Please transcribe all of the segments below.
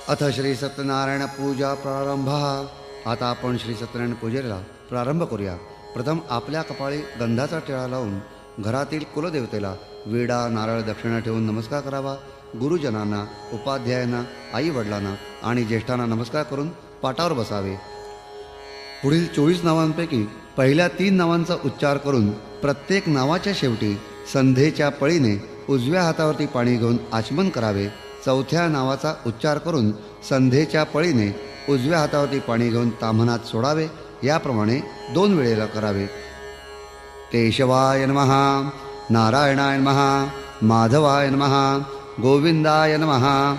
अथ श्री सत्यनारायण पूजा प्रारंभ. आता आपण श्री सत्यनारायण पूजेला प्रारंभ करूया. प्रथम आपल्या कपाळी गंधाचा टिळा लावून घरातील कुलदेवतेला विडा नारळ दक्षिणा ठेवून नमस्कार करावा. गुरुजनांना, उपाध्यायांना, आई वडिलांना आणि ज्येष्ठांना नमस्कार करून पाटावर बसावे. पुढील 24 नावांपैकी पहिल्या 3 नावांचा उच्चार करून प्रत्येक नावाच्या शेवटी संधेच्या पळीने उजव्या हातावरती पाणी घेऊन आचमन करावे. चौथ्या नावाचा उच्चार करून संधेच्या पळीने उजव्या हातावरती पाणी घेऊन ताम्हनात सोडावे. याप्रमाणे 2 वेळेला करावे. केशवाय नमः, नारायणाय नमः, माधवाय नमः, गोविंदाय नमः,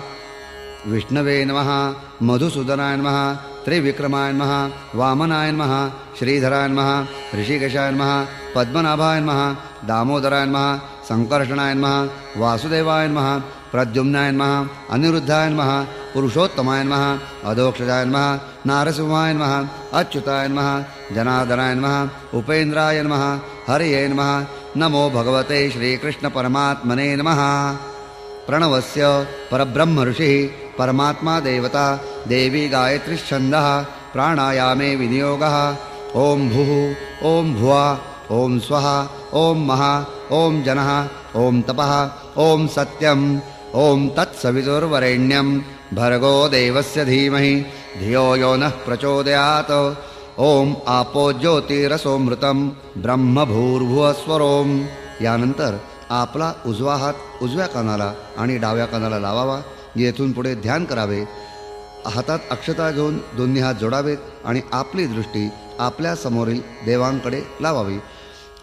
विष्णवे नमः, मधुसूदनाय नमः, त्रिविक्रमाय नमः, वामनाय नमः, श्रीधराय नमः, ऋषिकेशाय नमः, पद्मनाभाय नमः, दामोदराय नमः, संकर्षणाय नमः, वासुदेवाय नमः, प्रद्युम्नाय नमः, अनिरुद्धाय नमः, पुरुषोत्तमाय नमः, अधोक्षजाय नमः, नारसिंहाय नमः, अच्युताय नमः, जनार्दनाय नमः, उपेन्द्राय नमः, हरये नमः. नमो भगवते श्रीकृष्णपरमात्मने नमः. प्रणवस्य परब्रह्म ऋषिः परमात्मा देवता देवी गायत्रीच्छन्दः प्राणायामे विनियोगः. ॐ भुः ॐ भुवः ॐ स्वः ॐ महा ॐ जनः ॐ तपः ॐ सत्यम् ॐ तत्सवितुर्वरेण्यं भर्गो देवस्य धीमहि धियो यो नः प्रचोदयात्. ॐ आपो ज्योतिरसोमृतं ब्रह्मभूर्भुवस्वरोम. यानंतर आपला उजवा हात उजव्या कानाला आणि डाव्या कानाला लावावा. येथून पुढे ध्यान करावे. हातात अक्षता घेऊन दोन्ही हात जोडावेत आणि आपली दृष्टी आपल्या समोरील देवांकडे लावावी.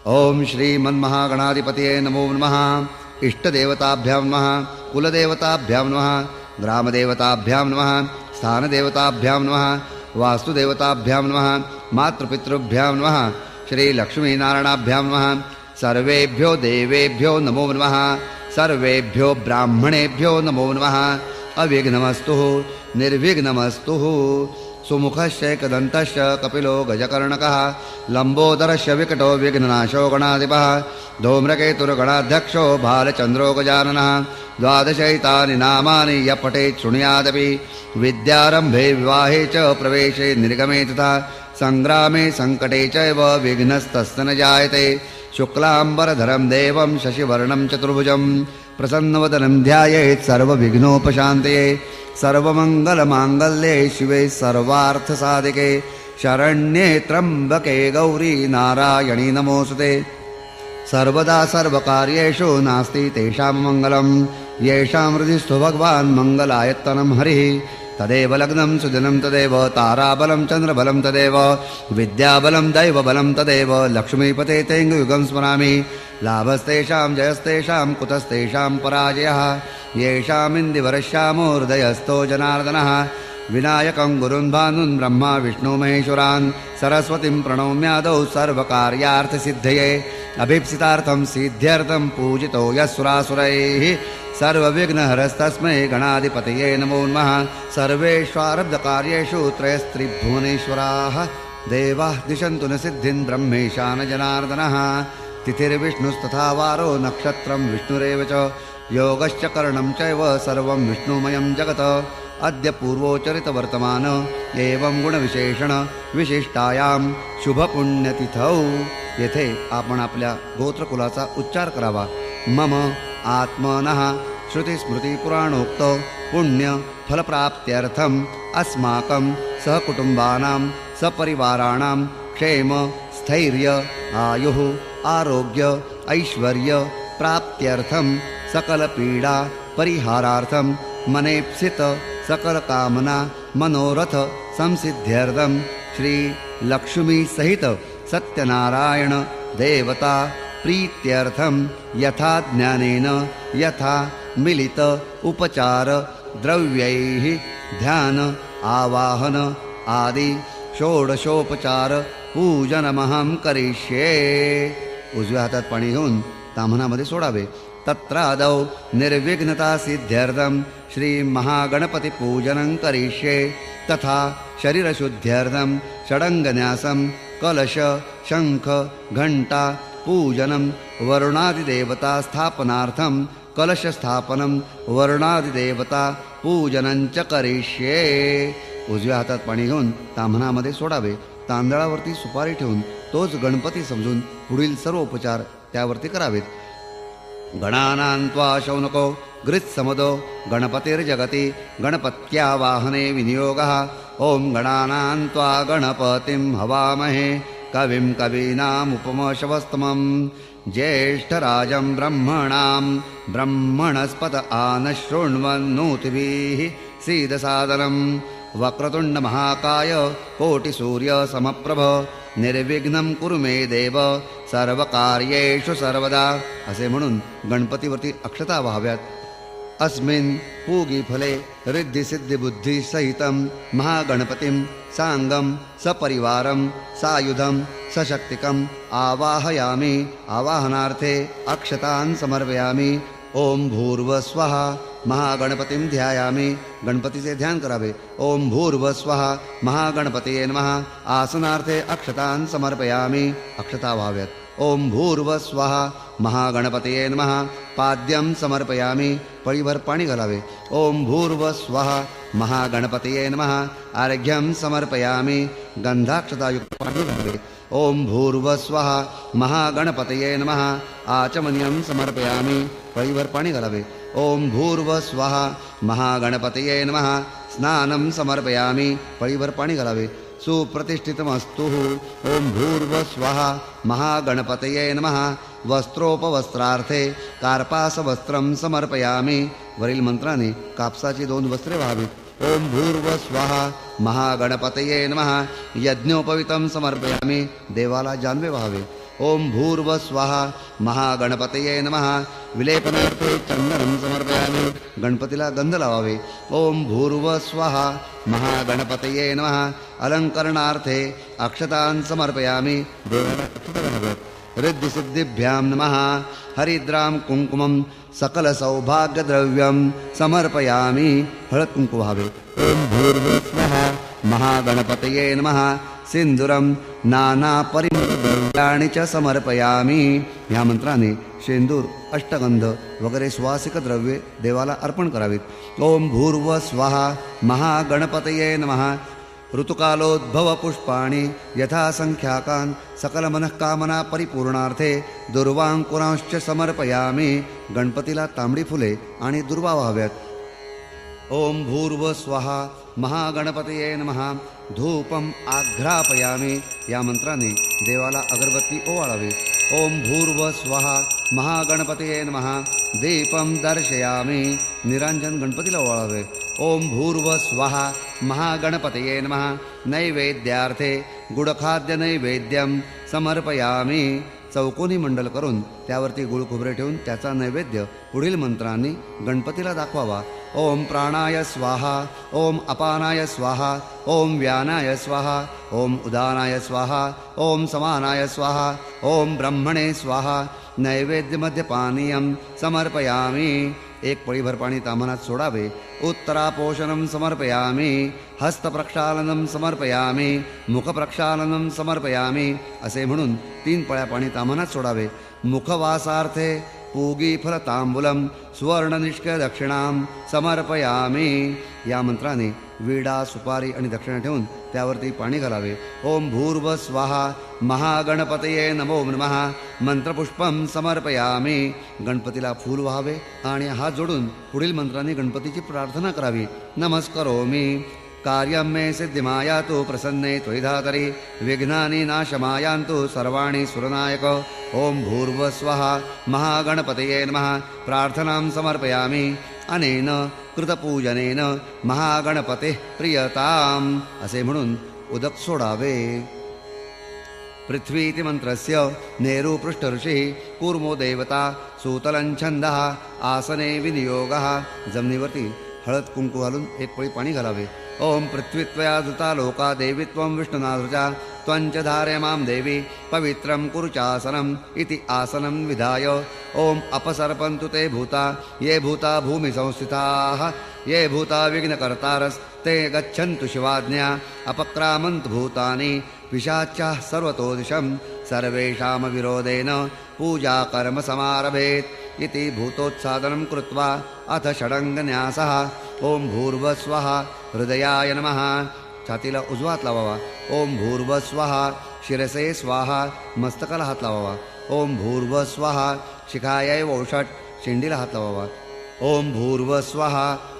ओम श्री मन्महागणाधिपतये नमो नमः. इष्टदेवताभ्यां नमः, कुलदेवताभ्यां नमः, ग्रामदेवताभ्यां नमः, स्थानदेवताभ्यां नमः, वास्तुदेवताभ्यां नमः, मातृपितृभ्यां नमः, श्रीलक्ष्मीनारायणाभ्यां नमः. सर्वेभ्यो देवेभ्यो नमो नमः. सर्वेभ्यो ब्राह्मणेभ्यो नमो नमः. अविघ्नमस्तु निर्विघ्नमस्तु. सुमुखश्चैकदन्तश्च कपिलो गजकर्णकः लम्बोदरश्च विकटो विघ्ननाशो गणाधिपः धूम्रकेतुर्गणाध्यक्षो भालचन्द्रो गजाननः. 12 नामानि यः पठेत् शृणुयादपि विद्यारम्भे विवाहे च प्रवेशे निर्गमे तथा सङ्ग्रामे सङ्कटे चैव विघ्नस्तस्य न जायते. शुक्लाम्बरधरं देवं शशिवर्णं चतुर्भुजं प्रसन्नवदनं ध्यायेत् सर्वविघ्नोपशान्तये. सर्वमङ्गलमाङ्गल्ये शिवे सर्वार्थसाधिके शरण्ये त्र्यम्बके गौरी नारायणी नमोऽस्तुते. सर्वदा सर्वकार्येषु नास्ति तेषां मङ्गलं येषां हृदिस्थो भगवान् मङ्गलायत्तनं हरिः. तदेव लग्नं सुदिनं तदेव ताराबलं चन्द्रबलं तदेव विद्याबलं दैवबलं तदेव लक्ष्मीपते तेङ्गयुगं स्मरामि. लाभस्तेषां जयस्तेषां कुतस्तेषां पराजयः येषामिन्दिवरश्यामो हृदयस्थो जनार्दनः. विनायकं गुरुन् भानुन् ब्रह्मा विष्णु महेश्वरान् सरस्वतीं प्रणौम्यादौ सर्वकार्यार्थसिद्धये. अभीप्सितार्थं सिद्ध्यर्थं पूजितो यस्सुरासुरैः सर्वविघ्नहरस्तस्मै गणाधिपतये नमो नमः. सर्वेष्वारब्धकार्येषु त्रयस्त्रिभुवनेश्वराः देवाः दिशन्तु न सिद्धिं ब्रह्मेशा न जनार्दनः. तिथिर्विष्णुस्तथा वारो नक्षत्रं विष्णुरेव च योगश्च करणं चैव सर्वं विष्णुमयं जगत्. अद्य पूर्वोच्चरितवर्तमान एवं गुणविशेषण विशिष्टायां शुभपुण्यतिथौ. येथे आपण आपल्या गोत्रकुलाचा उच्चार करावा. मम आत्मनः श्रुतिस्मृतिपुराणोक्त पुण्य फलप्राप्त्यर्थम् अस्माकं सहकुटुम्बानां सपरिवाराणां क्षेम स्थैर्य आयुः आरोग्य ऐश्वर्य प्राप्त्यर्थं सकलपीडा परिहारार्थं मनेप्सित सकलकामना मनोरथ संसिद्ध्यर्थं श्री लक्ष्मी सहित सत्यनारायण देवता प्रीत्यर्थं यथा ज्ञानेन यथा मिलित उपचार द्रव्यैः ध्यान आवाहन आदि षोडशोपचार पूजनमहं करिष्ये. उजव्या हातात पाणी घेऊन ताम्हनामध्ये सोडावे. तत्रादौ निर्विघ्नता सिद्ध्यर्थं श्री महागणपतिपूजनं करिष्ये. तथा शरीरशुद्ध्यर्थं षडङ्गन्यासं कलश शङ्ख घण्टा पूजनं वरुणादिदेवता स्थापनार्थं कलशस्थापनं वर्णादिदेवता पूजनंच करिष्ये. उजव्या हातात पाणी घेऊन ताम्हणामध्ये सोडावे. तांदळावरती सुपारी ठेवून तोच गणपती समजून पुढील सर्व उपचार त्यावरती करावेत. गणानां त्वा शौनको गृत्समदो गणपतिर्जगति गणपत्या वाहने विनियोगः. ओम गणानां त्वा गणपतिं हवामहे कविं कवीनामुपमश्रवस्तमं. ज्येष्ठराजं ब्रह्मणां ब्रह्मणस्पत आनशृण्वन्नोतिभिः सीदसादनं. वक्रतुंड महाकाय कोटिसूर्य समप्रभ निर्विघ्नं कुरु मे देव सर्वकार्येषु सर्वदा. असे म्हणून गणपतीवरती अक्षता वाहाव्यात. अस्मिन् पूगी फले रिद्धी सिद्धी बुद्धी सहितं महागणपतिं सांगं सपरिवारं सायुधं सशक्तिकं आवाहयामि. आवाहनार्थे अक्षतान् समर्पयामि. ओम भूर्भुवस्वः. महागणपतीं ध्यायामि. गणपतीचे ध्यान करावे. ओम भूर्भुवस्वः महागणपतये नमः. आसनार्थे अक्षतान् समर्पयामि. अक्षता व्हाव्यात. ओम भूर्भुवस्वः महागणपतये नमः. पाद्यं समर्पयामि. पळीभर पाणी घालावे. ओम भूर्भुवस्वः महागणपतये नमः. अर्घ्यं समर्पयामि. गंधाक्षतायुक्त पाणी घालावे. ओम भूर्भुवस्वः महागणपतये नमः. आचमनीयं समर्पयामि. पळीभर पाणी घालावे. ओम भूर्भुवस्वः महागणपतये नमः. स्नानं समर्पयामि. पळीभर पाणी घालावे. सुप्रतिष्ठितमस्तु. ओम भूर्भुवस्वः महागणपतये नमः. वस्त्रोपवस्त्रार्थे कार्पासवस्त्रं समर्पयामि. वरील मंत्राने कापसाची 2 वस्त्रे व्हावीत. ओम भूर्भुवस्वः महागणपतये नमः. यज्ञोपवितं समर्पयामि. देवाला जानवे व्हावे. ओम भूर्भुवस्वः महागणपतये नमः. विलेपनार्थे चंदनं समर्पयामि. गणपतीला गंध लावावे. ओम भूर्भुवस्वः महागणपतये नमः. अलंकरणार्थे अक्षतान् समर्पयामि. देवाला अक्षता घालाव्यात. रिद्धिसिद्धिभ्यां नमः. हरिद्रां कुंकुमं सकलसौभाग्यद्रव्यं समर्पयामि. हळद कुंकू व्हावे. ओम भूर्भुवस्वः महागणपतये नमः. सिंदूरं नानापरिमलद्रव्याणि च समर्पयामि. ह्या मंत्राने शेंदूर अष्टगंध वगैरे सुवासिक द्रव्ये देवाला अर्पण करावीत. ओम भूर्भुवस्वः महागणपतये नमः. ऋतुकालोद्भव पुष्पाणि यथासंख्याकान् सकलमनःकामना परिपूर्णार्थे दुर्वांकुरांश्च समर्पयामि. गणपतीला तांबडी फुले आणि दुर्वा व्हाव्यात. ओम भूर्भुवस्वः महागणपतये नमः. धूपम आघ्रापयामि. या मंत्राने देवाला अगरबत्ती ओवाळावी. ओम भूर्भुवस्वः महागणपतये नमः. दीपम दर्शयामि. निरांजन गणपतीला ओवाळावे. ओम भूर्भुवस्वः महागणपतये नमः. नैवेद्यार्थे गुडखाद्य नैवेद्यं समर्पयामि. चौकोनी मंडल करून त्यावरती गुळ खोबरे ठेवून त्याचा नैवेद्य पुढील मंत्रांनी गणपतीला दाखवावा. ओम प्राणाय स्वाहा. ओम अपानाय स्वाहा. ओम व्यानाय स्वाहा. ओम उदानाय स्वाहा. ओम समानाय स्वाहा. ओम ब्रह्मणे स्वाहा. नैवेद्यमध्ये पानीयं समर्पयामि. एक पळीभर पाणी ताम्हणात सोडावे. उत्तरापोषणं समर्पयामि. हस्तप्रक्षालनं समर्पयामि. मुखप्रक्षालनं समर्पयामि. असे म्हणून 3 पळ्या पाणी ताम्हणात सोडावे. मुखवासार्थे पूगीफलतांबूलं सुवर्णनिष्क्य दक्षिणां समर्पयामि. या मंत्राने विडा सुपारी आणि दक्षिणा ठेवून त्यावरती पाणी घालावे. ओम भूर्भुवस्वः महागणपतये नमो नमः. मंत्रपुष्पं समर्पयामि. गणपतीला फूल व्हावे आणि हात जोडून पुढील मंत्राने गणपतीची प्रार्थना करावी. नमस्करोमि. कार्यं मे सिद्धिमायातु प्रसन्ने त्वयि धातरि. विघ्नानि नाशमायान्तु सर्वाणि सुरनायक. ओम भूर्भुवस्वः महागणपतये नमः. प्रार्थनां समर्पयामि. अनेन कृतपूजनेन महागणपतेः प्रियताम्. असे म्हणून उदक सोडावे. पृथ्वीति मंत्रस्य नेरू पृष्ठ ऋषिः कूर्मो देवता सूतलं छंदः आसने विनियोगः. जमिनीवरती हळद कुंकू घालून 1 पळी पाणी घालावे. ओम पृथ्वीत्वया धृता लोका देवीत्वं विष्णुनाधृता त्वञ्च धारय मां देवी पवित्रं कुरु चासनम् इति आसनं विधाय. ओम अपसर्पन्तु ते भूता ये भूता भूमि संस्थिताः ये भूता विघ्नकर्तारस्ते गच्छन्तु शिवाज्ञा अपक्रामन्तु भूतानि पिशाचाः सर्वतो दिशं सर्वेषां विरोधेन पूजा कर्म समारभेत्. इति भूतोत्सादनं कृत्वा अथ षडंगन्यासः ओम भूर्भुवस्वः हृदयाय नमः छातीला उजवा हात लावावा ओम भूर्भुवस्वः शिरसे स्वाहा मस्तकाला हात लावावा ओम भूर्भुवस्वः शिखाय वौषट शेंडीला हात लावावा ओम भूर्भुवस्वः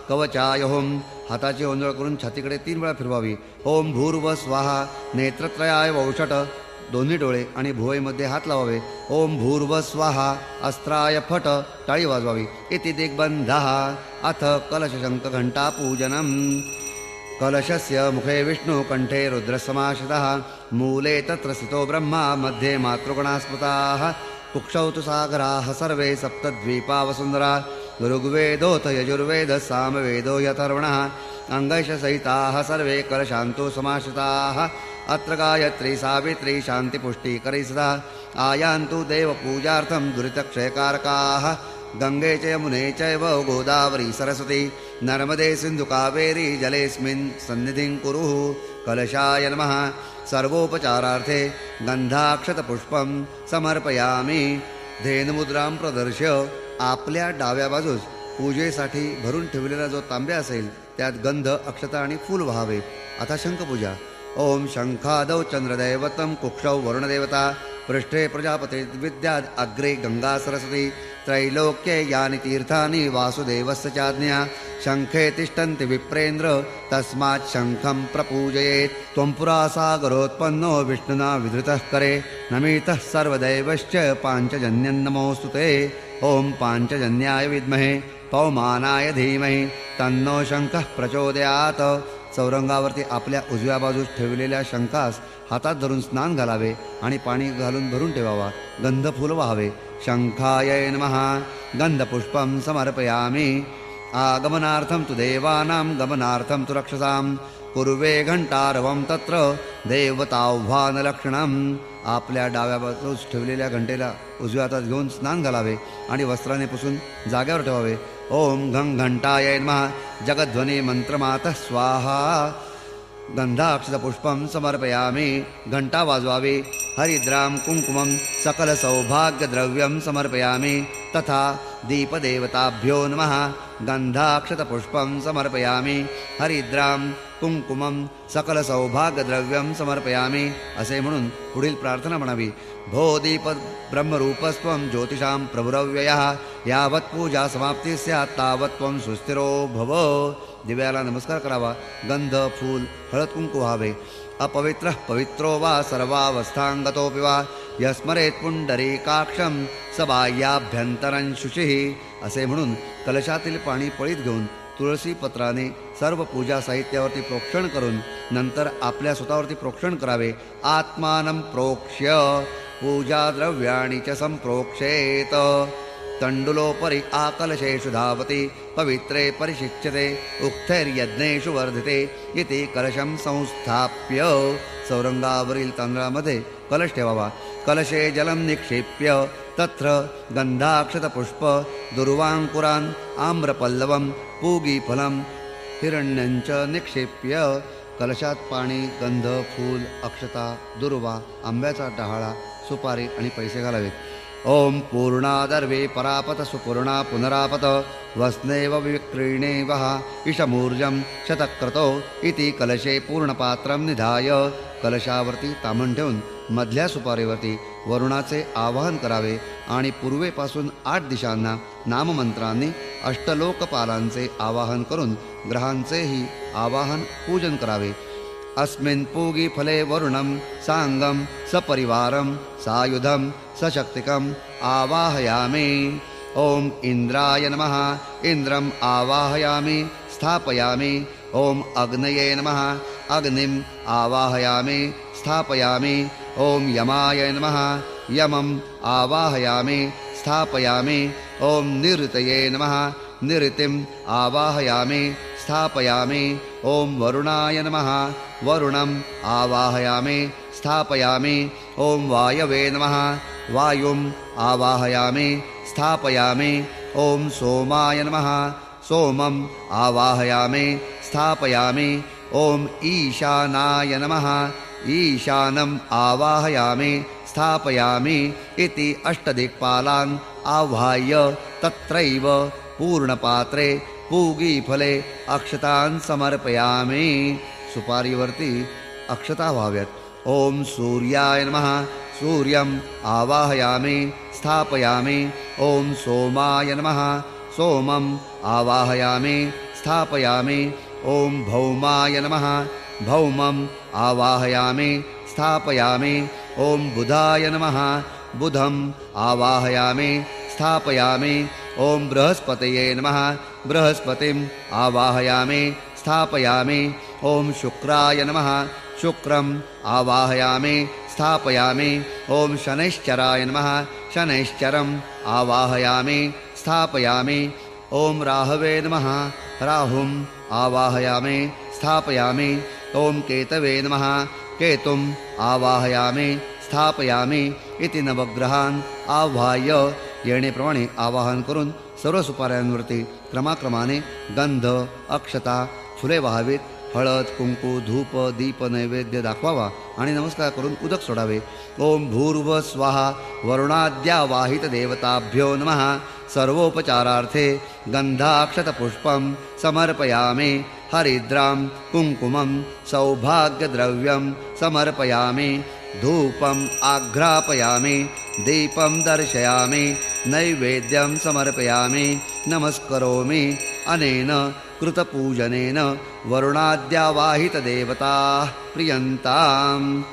कवचाय होम हाताची ओंजळ करून छातीकडे 3 वेळा फिरवावी ओम भूर्भुवस्वः नेत्रत्रयाय वौषट दोन्ही डोळे आणि भुवईमध्ये हात लावावे ओम भूर्भुवस्वः अस्त्राय फट टाळी वाजवावी इति दिग्बंधः अथ कलशशंख घंटा पूजनम कलशस्य मुखे विष्णु कंठे रुद्रसमाश्रितः मूले तत्र स्थितो ब्रह्मा मध्ये मातृगणा स्मृताः कुक्षौ तु सागराः सर्वे सप्तद्वीपा वसुन्धरा ऋग्वेदोऽथ यजुर्वेदः सामवेदो यथर्वणः अङ्गैषसहिताः सर्वे कलशान्तो समाश्रिताः अत्र गायत्री सावित्री शान्तिपुष्टिकरी सदा आयान्तु देवपूजार्थं दुरितक्षयकारकाः गंगे च यमुने चैव गोदावरी सरस्वती नर्मदे सिन्धु कावेरी जलेऽस्मिन् सन्निधिं कुरु कलशाय नमः सर्वोपचारार्थे गंधाक्षतपुष्पं समर्पयामि धेनुमुद्रां प्रदर्श्य आपल्या डाव्या बाजूस पूजेसाठी भरून ठेवलेला जो तांब्या असेल त्यात गंध अक्षता आणि फूल व्हावे आता शंखपूजा ओम शंखादौ चंद्रदैवतं कुक्षौ वरुणदेवता पृष्ठे प्रजापते विद्याद अग्रे गंगा सरस्वती त्रैलोक्ये यानि तीर्थानि वासुदेवस्य चाज्ञा शंखे तिष्ठन्ति विप्रेन्द्र तस्मात् शंखं प्रपूजयेत् त्वं पुरा सागरोत्पन्नो विष्णुना विधृतः करे नमितः सर्वदैवश्च पाञ्चजन्यं नमोऽस्तु ते ओम पाञ्चजन्याय विद्महे पौमानाय धीमहि तन्नो शंखः प्रचोदयात् चौरंगावरती आपल्या उजव्या बाजूस ठेवलेल्या शंखास हातात धरून स्नान घालावे आणि पाणी घालून भरून ठेवावा गंध फूल व्हावे शंखाय नमः गंधपुष्पं समर्पयामि आगमनार्थं तु देवानां गमनार्थं तु रक्षसां पूर्वे घंटारवं तत्र देवताह्वानलक्षणम् आपल्या डाव्या बाजूस ठेवलेल्या घंटेला उजव्या हातात घेऊन स्नान घालावे आणि वस्त्राने पुसून जागेवर ठेवावे ओम घं घंटाय नमः जगध्वनी मंत्रमातः स्वाहा गंधाक्षतपुष्पं समर्पयामि घंटा वाजवावी हरिद्रां कुंकुमं सकल सौभाग्यद्रव्यं समर्पयामि तथा दीपदेवताभ्यो नमः गंधाक्षतपुष्पं समर्पयामि हरिद्रां कुंकुमं सकल सौभाग्यद्रव्यं समर्पयामि असे म्हणून पुढील प्रार्थना म्हणावी भो दीप ब्रह्मरूपस्त्वं ज्योतिषां प्रभुरव्ययः यावत् पूजा समाप्ती स्यात् तावत् त्वं सुस्थिरो भव दिव्याला नमस्कार करावा गंध फूल हळद कुंकू व्हावे अपवित्रः पवित्रो वा सर्वावस्थांगतोऽपि वा यस्मरेत् पुंडरीकाक्षं स बाह्याभ्यंतरं शुचिः असे म्हणून कलशातील पाणी पळीत घेऊन तुळसी पत्राने सर्व पूजा साहित्यावरती प्रोक्षण करून नंतर आपल्या स्वतःवरती प्रोक्षण करावे आत्मानं प्रोक्ष्य पूजा द्रव्याणि च संप्रोक्षेत तंडुलोपरि आकलशेषु धावति पवित्रे परिशिच्यते उक्थैर्यज्ञेषु वर्धिते इति कलशं संस्थाप्य चौरंगावरील तांदळामध्ये कलश ठेवावा कलशे जलं निक्षिप्य तत्र गंधाक्षतपुष्प दुर्वांकुरान् आम्रपल्लवं पूगीफलं हिरण्यंच निक्षिप्य कलशात पाणी गंध फूल अक्षता दुर्वा आंब्याचा डहाळा सुपारी आणि पैसे घालावेत ओम पूर्णादर्वे परापत सुपूर्णा पुनरापत वस्नेव विक्रीणेव इषमूर्जं शतक्रतो इति कलशे पूर्णपात्रं निधाय कलशावरती तामण ठेवून मधल्या सुपारीवरती वरुणाचे आवाहन करावे आणि पूर्वेपासून 8 दिशांना नाममंत्रांनी अष्टलोकपालांचे आवाहन करून ग्रहांचेही आवाहन पूजन करावे अस्मिन् पूगी फले वरुणं सांगं सपरिवारं सायुधं सशक्तिकम् आवाहयामि ओम इंद्राय नमः इंद्रम आवाहयामि स्थापयामि ओम अग्नये नमः अग्निम आवाहयामि स्थापयामि ओम यमाय नमः यमं आवाहयामि स्थापयामि ओम निऋतये नमः निऋतिम् आवाहयामि स्थापयामि ओम वरुणाय नमः वरुणम् आवाहयामि स्थापयामि ओम वायवे नमः वायुम् आवाहयामि स्थापयामि ओम सोमाय नमः सोमम् आवाहयामि स्थापयामि ओम ईशानाय नमः ईशानम् आवाहयामि स्थापयामि इति अष्टदिक्पालान् आह्वाय तत्रैव पूर्णपात्रे पूगीफले अक्षतान् समर्पयामि. सुपारीवरती अक्षता व्हाव्यात. ओम सूर्याय नमः. सूर्यम् आवाहयामि स्थापयामि. ओम सोमाय नमः. सोमम् आवाहयामि स्थापयामि. ओम भौमाय नमः. भौमम् आवाहयामि स्थापयामि. ओम बुधाय नमः. बुधम् आवाहयामि स्थापयामि. ओम बृहस्पतये नमः. बृहस्पतिम् आवाहयामि स्थापयामि. ओम शुक्राय नमः. शुक्रम् आवाहयामि स्थापयामि. ओम शनैश्चराय नमः. शनैश्चरम् आवाहयामि स्थापयामि. ओम राहवे नमः. राहुम् आवाहयामि स्थापयामि. ओम केतवे नमः. केतुम् आवाहयामि स्थापयामि. इति नवग्रहान् आवाह्य येणेप्रमाणे आवाहन करून सर्व सुपाऱ्यांवरती क्रमाक्रमाने गंध अक्षता फुले व्हावीत. हळद कुंकू धूप दीप नैवेद्य दाखवावा आणि नमस्कार करून उदक सोडावे. ओम भूर्भ स्वाहा वरुणाद्यावाहित देवताभ्यो नमः. सर्वोपचारार्थे गंधाक्षतपुष्पं समर्पयामि. हरिद्रां कुंकुमं सौभाग्यद्रव्यं समर्पयामि. धूपम् आघ्रापयामि. दीपं दर्शयामि. नैवेद्यं समर्पयामि. नमस्करोमि. अनेन कृतपूजनेन वरुणाद्यावाहितदेवताः प्रियन्ताम्.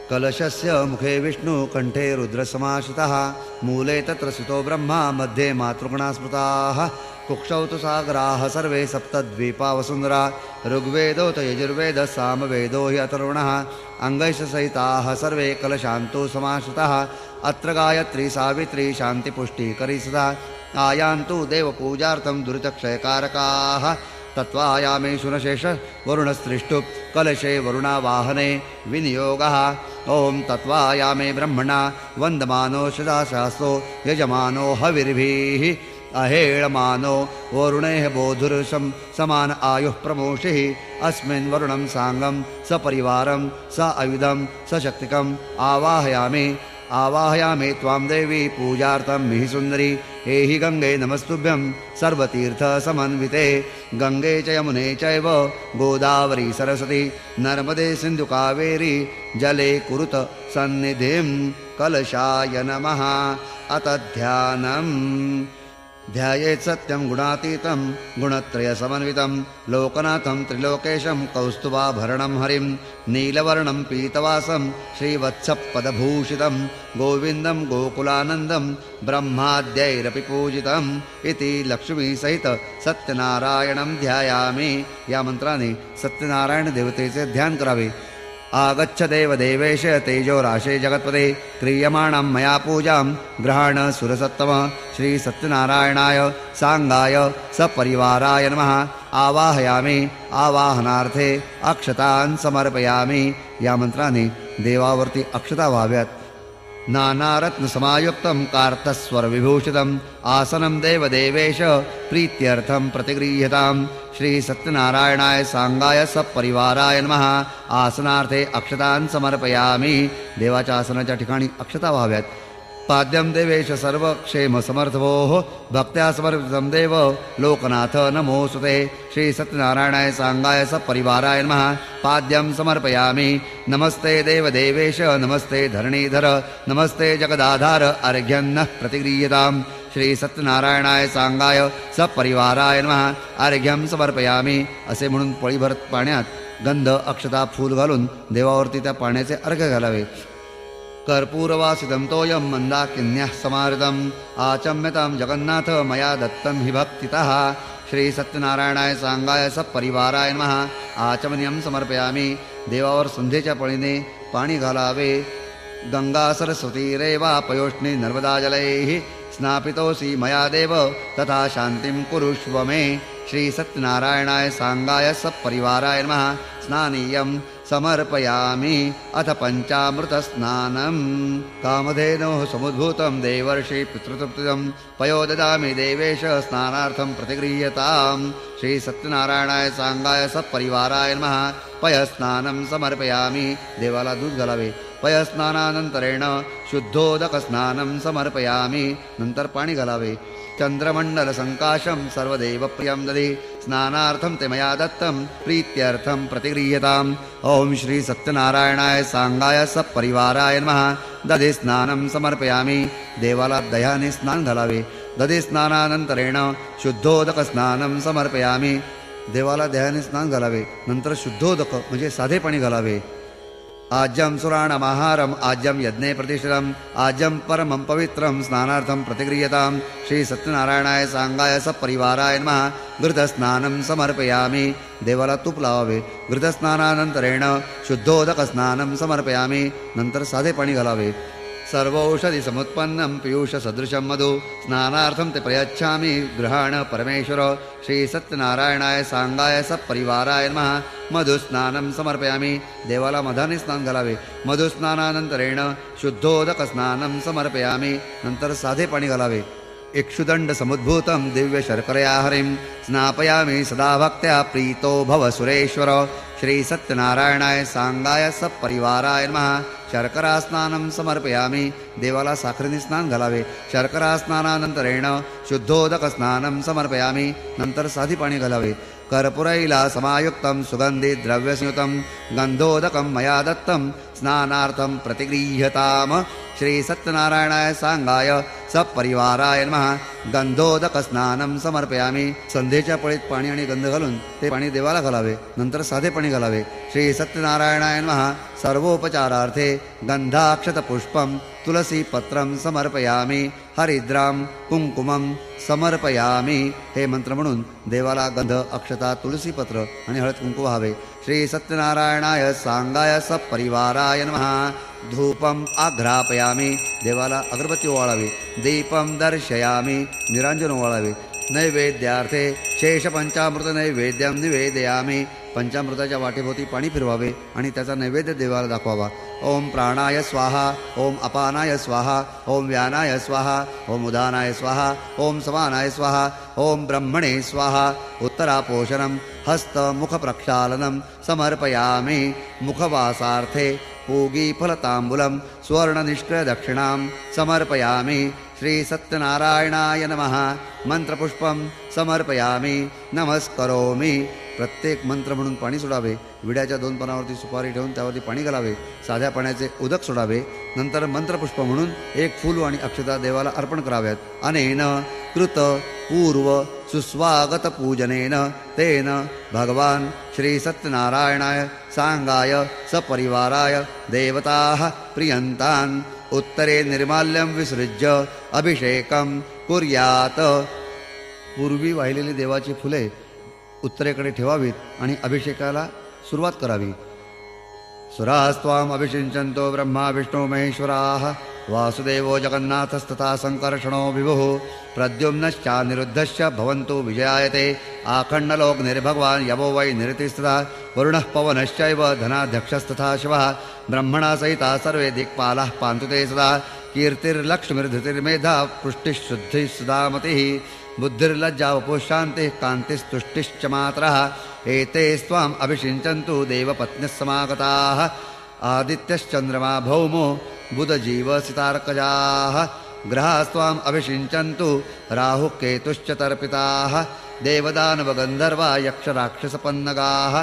कलशस्य मुखे विष्णु कंठे रुद्रसमाश्रितः. मूले तत्र स्थितो ब्रह्मा मध्ये मातृगणा स्मृताः. कुक्षौ तु सागराः सर्वे सप्तद्वीपा वसुन्धरा. ऋग्वेदोऽथ यजुर्वेदः सामवेदो हि अथर्वणः. अङ्गैश्च सहिताः सर्वे कलशान्तु समाश्रिताः. अत्र गायत्री सावित्री शान्तिपुष्टिकरी सदा. आयान्तु देवपूजार्थं दुरितक्षयकारकाः. तत्त्वायामेषु न शेष वरुणस्त्रिष्टु कलशे वरुणावाहने विनियोगः. ओम तत्त्वायामे ब्रह्मणा वन्दमानो सदाशास्तो यजमानो हविर्भिः. अहेळमानो वरुणेः बोधुरुषं समान आयुः प्रमोषिः. अस्मिन् वरुणं साङ्गं सपरिवारं स आयुधं सशक्तिकम् आवाहयामि. आवाहयामि त्वां देवी पूजार्थं मिहि सुन्दरी. एहि गङ्गे नमस्तुभ्यं सर्वतीर्थसमन्विते. गङ्गे च यमुने चैव गोदावरी सरस्वती नर्मदे सिन्धुकावेरी जले कुरुत सन्निधिं. कलशाय नमः. अत ध्यानम्. ध्यायेत् सत्यं गुणातीतं गुणत्रयसमन्वितं लोकनाथं त्रिलोकेशं कौस्तुभाभरणं हरिं नीलवर्णं पीतवासं श्रीवत्सपदभूषितं गोविन्दं गोकुलानन्दं ब्रह्माद्यैरपि पूजितम्. इति लक्ष्मीसहित सत्यनारायणं ध्यायामि. या मंत्राने सत्यनारायण देवतेचे ध्यान करावे. आगच्छ देवदेवेश तेजो राशे जगत्पते क्रियमाणं मया पूजां ग्रहण सुरसत्तम. श्री सत्यनारायणाय सांगाय सपरिवाराय नमः. आवाहयामि. आवाहनार्थे अक्षतान् समर्पयामि. या मंत्राने देवावरती अक्षता व्हाव्यात. नानारत्नसमायुक्तं कार्तस्वरविभूषितम् आसनं देवदेवेश प्रीत्यर्थं प्रतिगृह्यताम्. श्री सत्यनारायणाय सांगाय सपरिवाराय नमः. आसनार्थे अक्षतान् समर्पयामि. देवाच्या आसनाच्या ठिकाणी अक्षता व्हाव्यात. पाद्यं देवेश सर्वक्षेम समर्थभोः भक्त्या समर्पितं देव लोकनाथ नमोऽस्तुते. श्री सत्यनारायणाय सांगाय सपरिवाराय नमः. पाद्यं समर्पयामि. नमस्ते देवदेवेश नमस्ते धरणीधर नमस्ते जगदाधार अर्घ्यन्नः प्रतिगृह्यताम्. श्री सत्यनारायणाय सांगाय सपरिवाराय नमः. अर्घ्यं समर्पयामि. असे म्हणून पळीभर पाण्यात गंध अक्षता फूल घालून देवावरती त्या पाण्याचे अर्घ्य घालावे. कर्पूरवासितं तोयं मन्दाकिन्यः समाहृतम् आचम्यतां जगन्नाथ मया दत्तं हि भक्तितः. श्री सत्यनारायणाय सांगाय सपरिवाराय नमः. आचमनीयं समर्पयामि. देवावर संध्येच्या पळीने पाणी घालावे. गंगा सरस्वतीरेवा पयोष्णी नर्मदा जलैः स्नापितोऽसि मया देव तथा शान्तिं कुरुष्व मे. श्री सत्यनारायणाय सांगाय सपरिवाराय नमः. स्नानीयं समर्पयामि. अथ पंचामृतस्नानम्. कामधेनोः समुद्भूतं देवर्षि पितृतृप्तिदं पयो ददामि देवेश स्नानार्थं प्रतिगृह्यताम्. श्री सत्यनारायणाय सांगाय सपरिवाराय नमः. पयस्नानं समर्पयामि. देवाला दूध घालावे. पयस्नानानंतरेण शुद्धोदकस्नानं समर्पयामि नंतर पाणी घालावे चंद्रमंडल संकाशम सर्वदेव प्रियं दधि स्नानार्थं ते मया दत्तं प्रीत्यर्थं प्रतिगृह्यताम् ओम श्री सत्यनारायणाय सांगाय सपरिवाराय नमः दधि स्नानं समर्पयामि देवाला दह्याने स्नान घालावे दधी स्नानानंतरेण शुद्धोदक स्नानं समर्पयामि देवाला दह्याने स्नान घालावे नंतर शुद्धोदक म्हणजे साधे पाणी घालावे आज्यम सुराणमाहारम आज्यम यज्ञे प्रतिष्ठितम आज्यम परमं पवित्रं स्नानार्थं प्रतिगृह्यताम् श्री सत्यनारायणाय सांगाय सपरिवाराय नमः घृतस्नानं समर्पयामि देवाला तूप लावावे घृतस्नानानंतरेण शुद्धोदक स्नानं समर्पयामि नंतर साधे पाणी घालावे सर्वौषधि समुत्पन्नं पीयूष सदृशं मधु स्नानार्थं ते प्रयच्छामि गृहाण परमेश्वर श्री सत्यनारायणाय सांगाय सपरिवाराय नमः मधुस्नानं समर्पयामि देवाला मधाने स्नान घालावे मधुस्नानानंतरेण शुद्धोदक स्नानं समर्पयामि नंतर साधे पाणी घालावे इक्षुदंड समुद्भूतं दिव्य शर्करया हरिं स्नापयामि सदा भक्त्या प्रीतो भव सुरेश्वर श्री सत्यनारायणाय सांगाय सपरिवाराय नमः शर्करा स्नानं समर्पयामि देवाला साखरेने स्नान घालावे शर्करा स्नानानंतरेण शुद्धोदक स्नानं समर्पयामि नंतर साधी पाणी घालावे कर्पूरैला समायुक्तं सुगंधी द्रव्यसंयुतं गंधोदकं मया दत्तं स्नानार्थं प्रतिगृह्यताम् श्री सत्यनारायणाय सांगाय सपरिवाराय नमः गंधोदक स्नानं समर्पयामि संध्येच्या पळीत पाणी आणि गंध घालून ते पाणी देवाला घालावे नंतर साधे पाणी घालावे श्री सत्यनारायणाय नमः सर्वोपचारार्थे गंधाक्षत पुष्पं तुलसी पत्रं समर्पयामि हरिद्रां कुंकुमं समर्पयामि हे मंत्र म्हणून देवाला गंध अक्षता तुलसी पत्र आणि हळद कुंकू व्हावे श्री सत्यनारायणाय सांगाय सपरिवाराय नमः धूपम आघ्रापयामि देवाला अगरबत्ती ओवाळावी दीपम दर्शयामि निरांजन ओवाळावे नैवेद्यार्थे शेष पंचामृत नैवेद्यम निवेदयामि पंचामृताच्या वाटेभोवती पाणी फिरवावे आणि त्याचा नैवेद्य देवाला दाखवावा ओम प्राणाय स्वाहा ओम अपानाय स्वाहा ओम व्यानाय स्वाहा ओम उदानाय स्वाहा ओम समानाय स्वाहा ओम ब्रह्मणे स्वाहा उत्तरापोषणं हस्त मुख प्रक्षालनं समर्पयामि मुखवासार्थे पूगीफलताम्बूलं सुवर्णनिष्क्रियदक्षिणां समर्पयामि श्री सत्यनारायणाय नमः मंत्रपुष्पं समर्पयामि नमस्करोमि प्रत्येक मंत्र म्हणून पाणी सोडावे विड्याच्या 2 पानावरती सुपारी ठेवून त्यावरती पाणी घालावे साध्या पाण्याचे उदक सोडावे नंतर मंत्रपुष्प म्हणून 1 फूल आणि अक्षता देवाला अर्पण कराव्यात अनेन कृत पूर्व सुस्वागत पूजनेन तेन भगवान श्री सत्यनारायणाय सांगाय सपरिवाराय देवताः प्रियन्तान् उत्तरे निर्माल्यं विसृज्य अभिषेकं कुर्यात पूर्वी वाहिलेली देवाची फुले उत्तरेकडे ठेवावीत आणि अभिषेकाला सुरुवात करावी सुरास्त्वाम अभिषिञ्चन्तो ब्रह्मा विष्णु महेश्वराः वासुदेवो जगन्नाथस्तथा संकर्षणो विभुः प्रद्युम्नश्चानिरुद्धश्च भवन्तु विजयायते आखण्डलोक निर्भगवान् यवो वै निरतिस्तथा वरुणः पवनश्चैव धनाध्यक्षस्तथा शिवः ब्रह्मणा सहिता सर्वे दिक्पालाः पान्तु ते सदा कीर्तिर्लक्ष्मीर्धृतिर्मेधा पुष्टिश्शुद्धिः सुधामतिः बुद्धिर्लज्जा वपुशान्तिः कान्तिस्तुष्टिश्च मात्रः एते स्वाम् अभिषिञ्चन्तु देवपत्न्यः समागताः आदित्यश्चन्द्रमा भौमो बुधजीवसितार्कजाः ग्रहास्त्वाम् अभिषिञ्चन्तु राहुः केतुश्च तर्पिताः देवदानवगन्धर्वा यक्षराक्षसपन्नगाः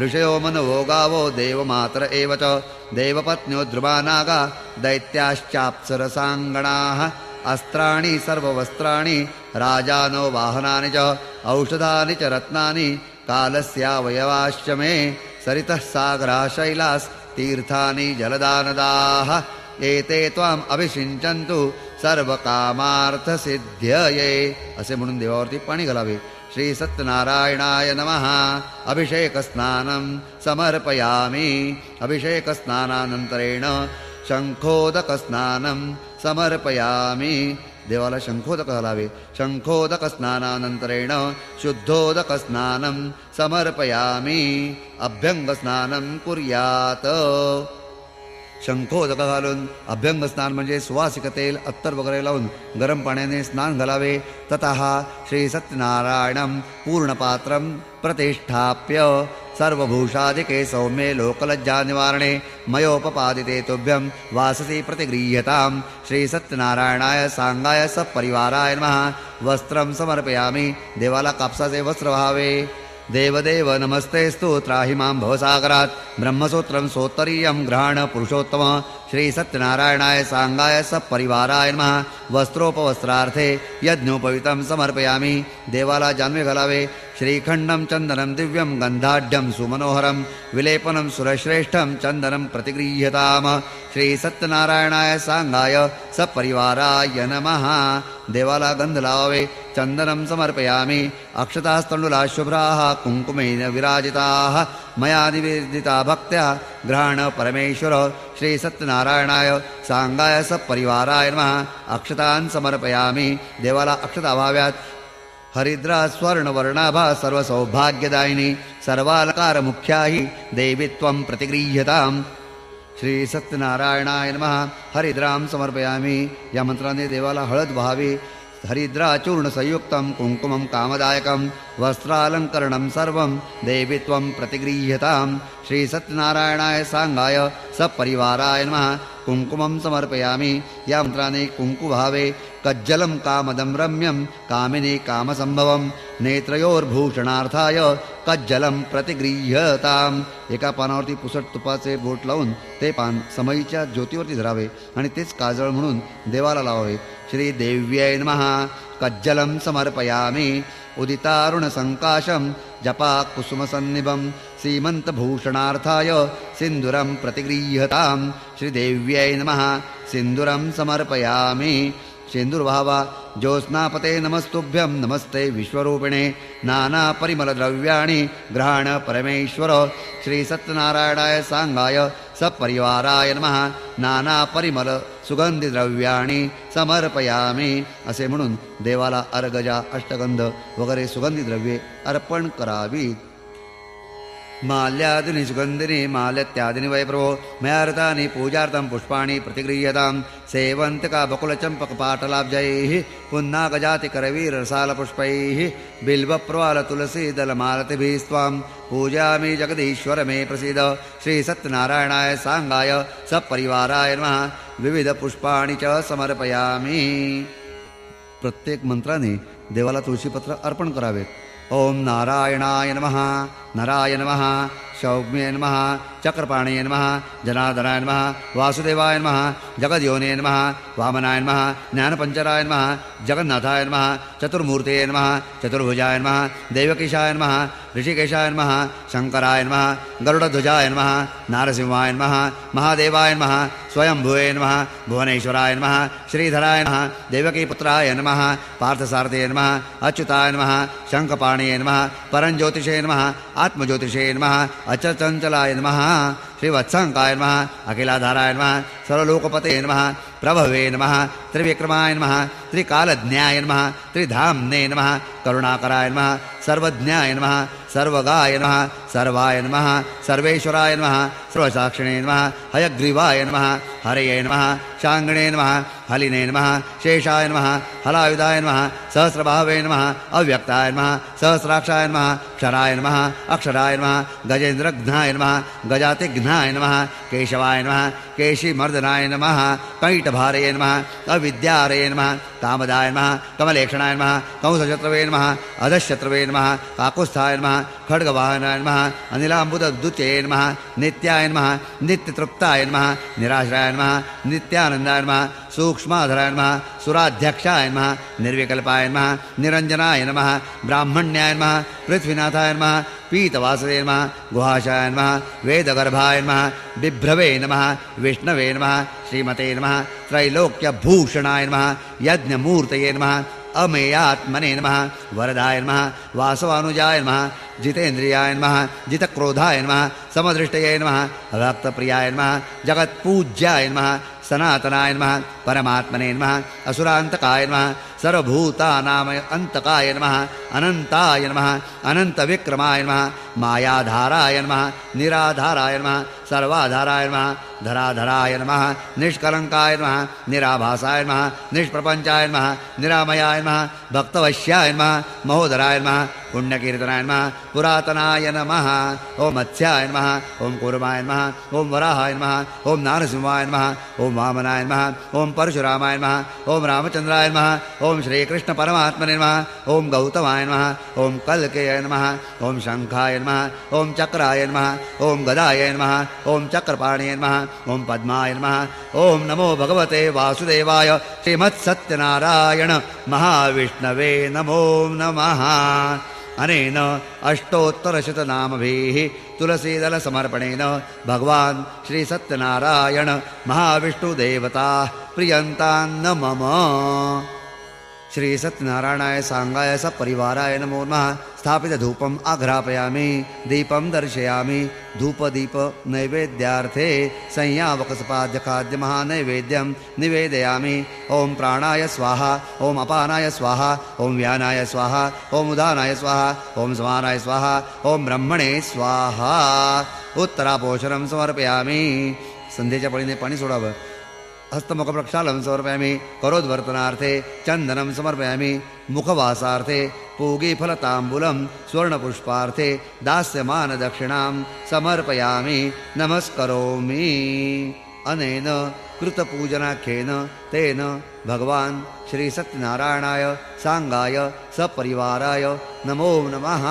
ऋषयो मनवो गावो देवमातर एव च देवपत्न्यो ध्रुवानागा दैत्याश्चाप्सरसाङ्गणाः अस्त्राणि सर्ववस्त्राणि राजानो वाहनानि च औषधानि च रत्नानि कालस्यावयवाश्च मे सरितः सागराः शैलास्तीर्थानि जलदानदाः एते त्वाम् अभिषिञ्चन्तु सर्वकामार्थसिद्ध्यये असे म्हणून देवावरती पाणी घालावे श्री सत्यनारायणाय नमः अभिषेकस्नानं समर्पयामि अभिषेकस्नानानंतरेण शंखोदकस्नानं समर्पयामि देवाला शंखोदक घालावे शंखोदकस्नानानंतरेण शुद्धोदकस्नानं समर्पयामि अभ्यंगस्नानं कुर्यात शंखोदक घालून अभ्यंग स्नान म्हणजे सुवासिक तेल अत्तर वगैरे लावून गरम पाण्याने स्नान घालावे. ततः श्री सत्यनारायणं पूर्णपात्रं प्रतिष्ठाप्य सर्वभूषादिके सौम्ये लोकलज्जा निवारणे मयोपपादिते तुभ्यं वाससी प्रतिगृह्यतां. श्री सत्यनारायणाय सांगाय सपरिवाराय नमः. वस्त्रं समर्पयामि. देवाला कापसाचे वस्त्र व्हावे. देवदेव नमस्तेस्तु त्राहि मां भवसागरात्. ब्रह्मसूत्रं सोत्तरीयं ग्रहण पुरुषोत्तम. श्री सत्यनारायणाय सांगाय सपरिवाराय नमः. वस्त्रोपवस्त्रार्थे यज्ञोपवितं समर्पयामि. देवाला जानवे घालावे. श्रीखंडं चंदनं दिव्यं गंधाढ्यं सुमनोहरं विलेपनं सुरश्रेष्ठं चंदनं प्रतिगृह्यताम. श्री सत्यनारायणाय सांगाय सपरिवाराय नमः. देवाला गंध लावावे. चंदनं समर्पयामि. अक्षतास्तंडुला शुभ्राः कुंकुमेन विराजिताः मया निवेदिता भक्त्या ग्रहण परमेश्वर. श्री सत्यनारायणाय सांगाय सपरिवाराय नमः. अक्षतान् समर्पयामि. देवाला अक्षता व्हाव्यात. हरिद्रा स्वर्णवर्णाभा सर्वसौभाग्यदायिनी सर्वालकार मुख्या हि देवी त्वं प्रतिगृह्यताम्. श्री सत्यनारायणाय नमः. हरिद्रां समर्पयामि. या मंत्राने देवाला हळद व्हावी. हरिद्राचूर्ण संयुक्तं कुंकुमं कामदायकं वस्त्रालंकरणं सर्वं देवी त्वं प्रतिगृह्यताम्. श्री सत्यनारायणाय सांगाय सपरिवाराय नमः. कुंकुमं समर्पयामि. या मंत्राने कुंकु व्हावे. कज्जलं कामदं रम्यं कामिनी कामसंभवं नेत्रयोर्भूषणार्थाय कज्जलं प्रतिगृह्यताम्. एका पानावरती पुसट तुपाचे बोट लावून ते पान समईच्या ज्योतीवरती धरावे आणि तेच काजळ म्हणून देवाला लावावे. श्री देव्यै नमः. कज्जलं समर्पयामि. उदितारुणसङ्काशं जपा कुसुमसन्निभं सीमन्तभूषणार्थाय सिन्दूरं प्रतिगृह्यताम्. श्रीदेव्यै नमः. सिन्दूरं समर्पयामि. शेंदूर व्हावा. ज्योत्स्नापते नमस्तुभ्यं नमस्ते विश्वरूपिणे नानापरिमलद्रव्याणि ग्रहण परमेश्वर. श्री सत्यनारायणाय सांगाय सपरिवाराय नमः. नानापरिमल सुगंधिद्रव्याणि समर्पयामि. असे म्हणून देवाला अर्गजा अष्टगंध वगैरे सुगंधी द्रव्ये अर्पण करावीत. माल्यादिनी सुगंधिनी माल्यत्यादिनी वै प्रभो मयार्तानि पूजार्थं पुष्पाणि प्रतिगृह्यतां. सेवन्तिका बकुलचम्पकपाटलाब्जैः पुन्नागजातिकरवीरसालपुष्पैः बिल्वप्रवालतुलसीदलमालतिभिः स्वां पूजामि जगदीश्वर मे प्रसीद. श्री सत्यनारायणाय सांगाय सपरिवाराय नमः. विविध पुष्पाणि च समर्पयामि. प्रत्येक मंत्राने देवाला तुळशीपत्र अर्पण करावेत. ओम नारायणाय नमः. नराय नमः. सौम्ये नमः. चक्रपाणे नमः. जनार्दनाय नमः. वासुदेवाय नमः. जगद्योने नमः. वामनाय नमः. ज्ञानपंचराय नमः. जगन्नाथाय नमः. चतुर्मूर्तये नमः. चतुर्भुजाय नमः. देवकीशाय नमः. ऋषिकेशाय नमः. शंकराय नमः. गरुडध्वजाय नमः. नारसिंहाय नमः. महादेवाय नमः. स्वयंभुवे नमः. भुवनेश्वराय नमः. श्रीधराय नमः. देवकीपुत्राय नमः. पार्थसारथये नमः. अच्युताय नमः. शंखपाणये नमः. परंज्योतिषे नमः. आत्मज्योतिषे नमः. अचंचलाय नमः. श्रीवत्संकाय नमः. अखिलाधाराय नमः. सर्वलोकपते नमः. प्रभवे नमः. त्रिविक्रमाय नमः. त्रिकालज्ञाय नमः. त्रिधाम्ने नमः. करुणाकराय नमः. सर्वज्ञाय नमः. सर्वगाय नमः. सर्वाय नमः. सर्वेश्वराय नमः. सर्वसाक्षिणे नमः. हयग्रीवाय नमः. हरये नमः. शाङ्गणे नमः. हलिने नमः. शेषाय नमः. हलायुधाय नमः. सहस्रभावे नमः. अव्यक्ताय नमः. सहस्राक्षाय नमः. क्षराय नमः. अक्षराय नमः. गजेन्द्रघ्नाय नमः. गजातिघ्नाय नमः. केशवाय नमः. केशीमर्दनाय नमः. कैटभारये नमः. अविद्यारये नमः. कामदाय नमः. कमलेक्षणाय नमः. कंसशत्रवे नमः. अधशत्रवे नमः. काकुत्स्थाय नमः. खड्गवाहनाय नमः. अनिलाम्बुदद्युते नमः. नित्याय नमः. नित्यतृप्ताय नमः. निराश्राय नमः. नित्यानन्दाय नमः. सूक्ष्माधराय नमः. सुराध्यक्षाय नमः. निर्विकल्पाय नमः. निरञ्जनाय नमः. ब्राह्मण्याय नमः. पृथ्वीनाथाय नमः. पीतवासवे नमः. गुहाशाय नमः. वेदगर्भाय नमः. बिभ्रवे नमः. विष्णवे नमः. श्रीमते नमः. त्रैलोक्यभूषणाय नमः. यज्ञमूर्तये नमः. अमेयात्मने नमः. वरदाय नमः. वासवानुजाय नमः. जितेन्द्रियाय नमः. जितक्रोधाय नमः. समदृष्टये नमः. भक्तप्रियाय नमः. जगत्पूज्याय नमः. सनातनाय नमः. परमात्मने नमः. असुरान्तकाय नमः. सर्वभूतानां अन्तकाय नमः. अनंताय नमः अनंतविक्रमाय नमः मायाधाराय नमः निराधाराय नमः सर्वाधाराय नमः धराधराय नमः निष्कलंकाय नमः निराभासाय नमः निष्प्रपंचाय नमः निरामयाय नमः भक्तवश्याय नमः महोदराय नमः पुण्यकीर्तनाय नमः पुरातनाय नमः ओम मत्स्याय नमः ओम कूर्माय नमः ओम वराहाय नमः ओम नारसिंहाय नमः ओम वामनाय नमः ओम परशुरामाय नमः ओम रामचंद्राय नमः ओम श्रीकृष्ण परमात्मने नमः ओम गौतमाय नमः ओम कल्केय नमः ओम शंखाय नमः ओम चक्राय नमः ओम गदाय नमः ओम चक्रपाणिये नमः ओम पद्माय नमः ओम नमो भगवते वासुदेवाय श्रीमत्सत्यनारायण महाविष्णवे नमो नमः। अनेन अष्टोत्तरशतनामभिः तुलसीदलसमर्पणेन भगवान् श्रीसत्यनारायण महाविष्णुदेवता प्रियन्तान्न मम। श्री सत्यनारायणाय सांगाय सपरिवाराय नमो नमः। स्थापित धूपम आघ्रापयामि दीपम दर्शयामि धूपदीप नैवेद्यार्थे संयावकसपाद्य खाद्य महानैवेद्यं निवेदयामि। ओम प्राणाय स्वाहा ओम अपानाय स्वाहा ओम व्यानाय स्वाहा ओम उदानाय स्वाहा ओम समानाय स्वाहा ओम ब्रह्मणे स्वाहा। उत्तरापोषणं समर्पयामि। संध्येच्या पळीने पाणी सोडावं। हस्तमुख प्रक्षालन समर्पयामि। करोद्वर्तनार्थे चंदनं समर्पयामि। मुखवासार्थे पूगीफलताम्बूलं स्वर्णपुष्पार्थे दास्यमान दक्षिणां समर्पयामि नमस्करोमि। अनेन कृतपूजनाख्येन तेन भगवान् श्री सत्यनारायणाय सांगाय सपरिवाराय नमो नमः।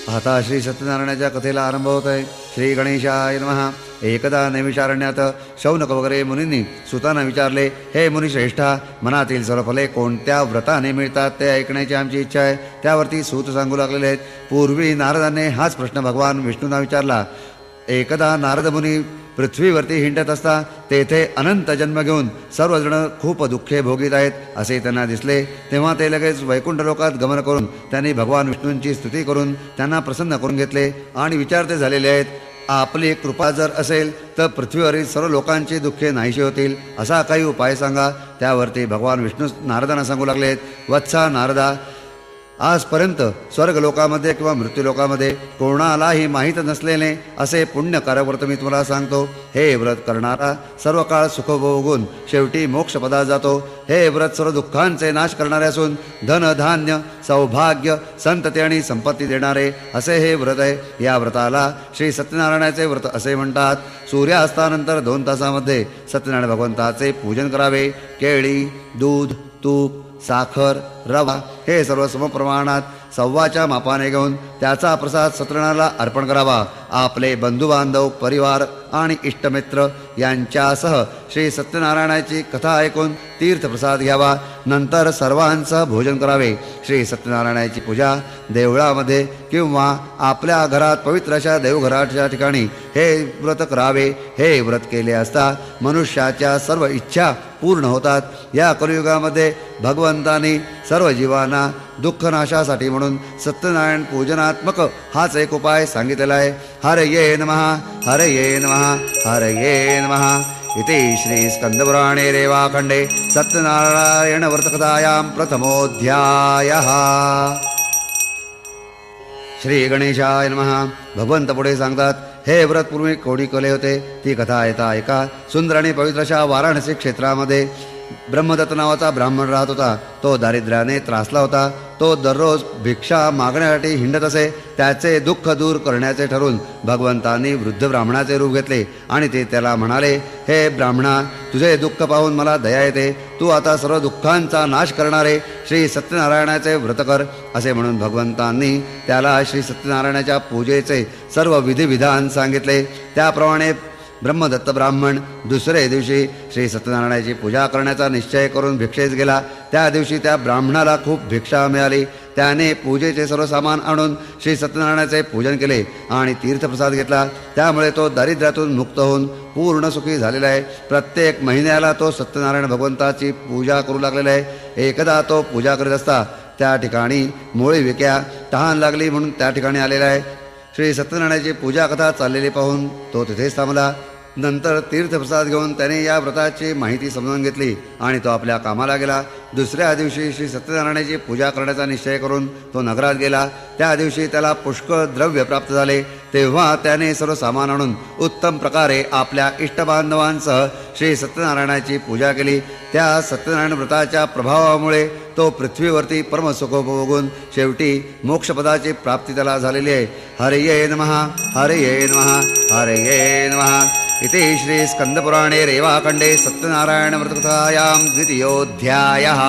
आता श्री सत्यनारायणाच्या कथेला आरंभ होत आहे। श्री गणेशाय नमः। एकदा नैमिषारण्यात शौनक वगैरे मुनींनी सुतांना विचारले, हे मुनिश्रेष्ठा, मनातील सर्व फले कोणत्या व्रताने मिळतात ते ऐकण्याची आमची इच्छा आहे। त्यावरती सूत सांगू लागलेले आहेत। पूर्वी नारदांनी हाच प्रश्न भगवान विष्णूंना विचारला। एकदा नारद मुनी पृथ्वीवरती हिंडत असता तेथे अनंत जन्म घेऊन सर्वजण खूप दुःखे भोगीत आहेत असे त्यांना दिसले। तेव्हा ते लगेच वैकुंठ लोकात गमन करून त्यांनी भगवान विष्णूंची स्तुती करून त्यांना प्रसन्न करून घेतले आणि विचारते झालेले आहेत, आपली कृपा जर असेल तर पृथ्वीवरील सर्व लोकांची दुःखे नाहीशी होतील, असा काही उपाय सांगा। त्यावरती भगवान विष्णू नारदांना सांगू लागले आहेत, वत्सा नारदा, आजपर्यंत स्वर्गलोकामध्ये किंवा मृत्यूलोकामध्ये कोणालाही माहीत नसलेले असे पुण्यकारक व्रत मी तुम्हाला सांगतो। हे व्रत करणारा सर्व काळ सुख भोगून शेवटी मोक्षपदात जातो। हे व्रत सर्व दुःखांचे नाश करणारे असून धन धान्य सौभाग्य संतती आणि संपत्ती देणारे असे हे व्रत आहे। या व्रताला श्री सत्यनारायणाचे व्रत असे म्हणतात। सूर्यास्तानंतर 2 तासामध्ये सत्यनारायण भगवंताचे पूजन करावे। केळी दूध तूप साखर रवा हे सर्व समप्रमाणात सव्वाच्या मापाने घेऊन त्याचा प्रसाद सत्यनारायणाला अर्पण करावा। आपले बंधुबांधव परिवार आणि इष्टमित्र यांच्यासह श्री सत्यनारायणाची कथा ऐकून तीर्थप्रसाद घ्यावा। नंतर सर्वांसह भोजन करावे। श्री सत्यनारायणाची पूजा देवळामध्ये किंवा आपल्या घरात पवित्र अशा देवघराच्या ठिकाणी हे व्रत करावे। हे व्रत केले असता मनुष्याच्या सर्व इच्छा पूर्ण होतात। या कलियुगामध्ये भगवंतांनी सर्व जीवांना दुःखनाशासाठी म्हणून सत्यनारायण पूजनात्मक हाच एक उपाय सांगितलेला आहे। हरये नमः हरये नमः हरये नमः। इति श्री स्कंदपुराणे रेवाखंडे सत्यनारायण व्रतकथायां प्रथमोऽध्यायः। श्री गणेशाय नमः। भगवंत पुढे सांगतात, हे व्रत पूर्वी कोणी केले होते ती कथा ऐका। सुंदर आणि पवित्र अशा वाराणसी क्षेत्रामध्ये ब्रह्मदत्त नावाचा ब्राह्मण राहत होता। तो दारिद्र्याने त्रासला होता। तो दररोज भिक्षा मागण्यासाठी हिंडत असे। त्याचे दुःख दूर करण्याचे ठरून भगवंतांनी वृद्ध ब्राह्मणाचे रूप घेतले आणि ते त्याला म्हणाले, हे ब्राह्मणा, तुझे दुःख पाहून मला दया येते। तू आता सर्व दुःखांचा नाश करणारे श्री सत्यनारायणाचे व्रत कर। असे म्हणून भगवंतांनी त्याला श्री सत्यनारायणाच्या पूजेचे सर्व विधिविधान सांगितले। त्याप्रमाणे ब्रह्मदत्त ब्राह्मण दुसरे दिवशी श्री सत्यनारायणाची पूजा करण्याचा निश्चय करून भिक्षेस गेला। त्या दिवशी त्या ब्राह्मणाला खूप भिक्षा मिळाली। त्याने पूजेचे सर्व सामान आणून श्री सत्यनारायणाचे पूजन केले आणि तीर्थप्रसाद घेतला। त्यामुळे तो दारिद्र्यातून मुक्त होऊन पूर्ण सुखी झालेला आहे। प्रत्येक महिन्याला तो सत्यनारायण भगवंताची पूजा करू लागलेला आहे। एकदा तो पूजा करीत असता त्या ठिकाणी मोळी विक्या तहान लागली म्हणून त्या ठिकाणी आलेला आहे. श्री सत्यनारायणाची पूजा कथा चाललेली पाहून तो तिथेच थांबला. नंतर तीर्थप्रसाद घेऊन त्याने या व्रताची माहिती समजून घेतली आणि तो आपल्या कामाला गेला. दुसऱ्या दिवशी श्री सत्यनारायणाची पूजा करण्याचा निश्चय करून तो नगरात गेला. त्या दिवशी त्याला पुष्कळ द्रव्य प्राप्त झाले. तेव्हा त्याने सर्व सामान आणून उत्तम प्रकारे आपल्या इष्टबांधवांसह श्री सत्यनारायणाची पूजा केली. त्या सत्यनारायण व्रताच्या प्रभावामुळे तो पृथ्वीवरती परमसुख उपभोगून शेवटी मोक्षपदाची प्राप्ती त्याला झालेली आहे. हरये नमः हरये नमः हरये नमः. इति श्री स्कंदपुराणे रेवाखंडे सत्यनारायण व्रतकथायां द्वितीयोऽध्यायः.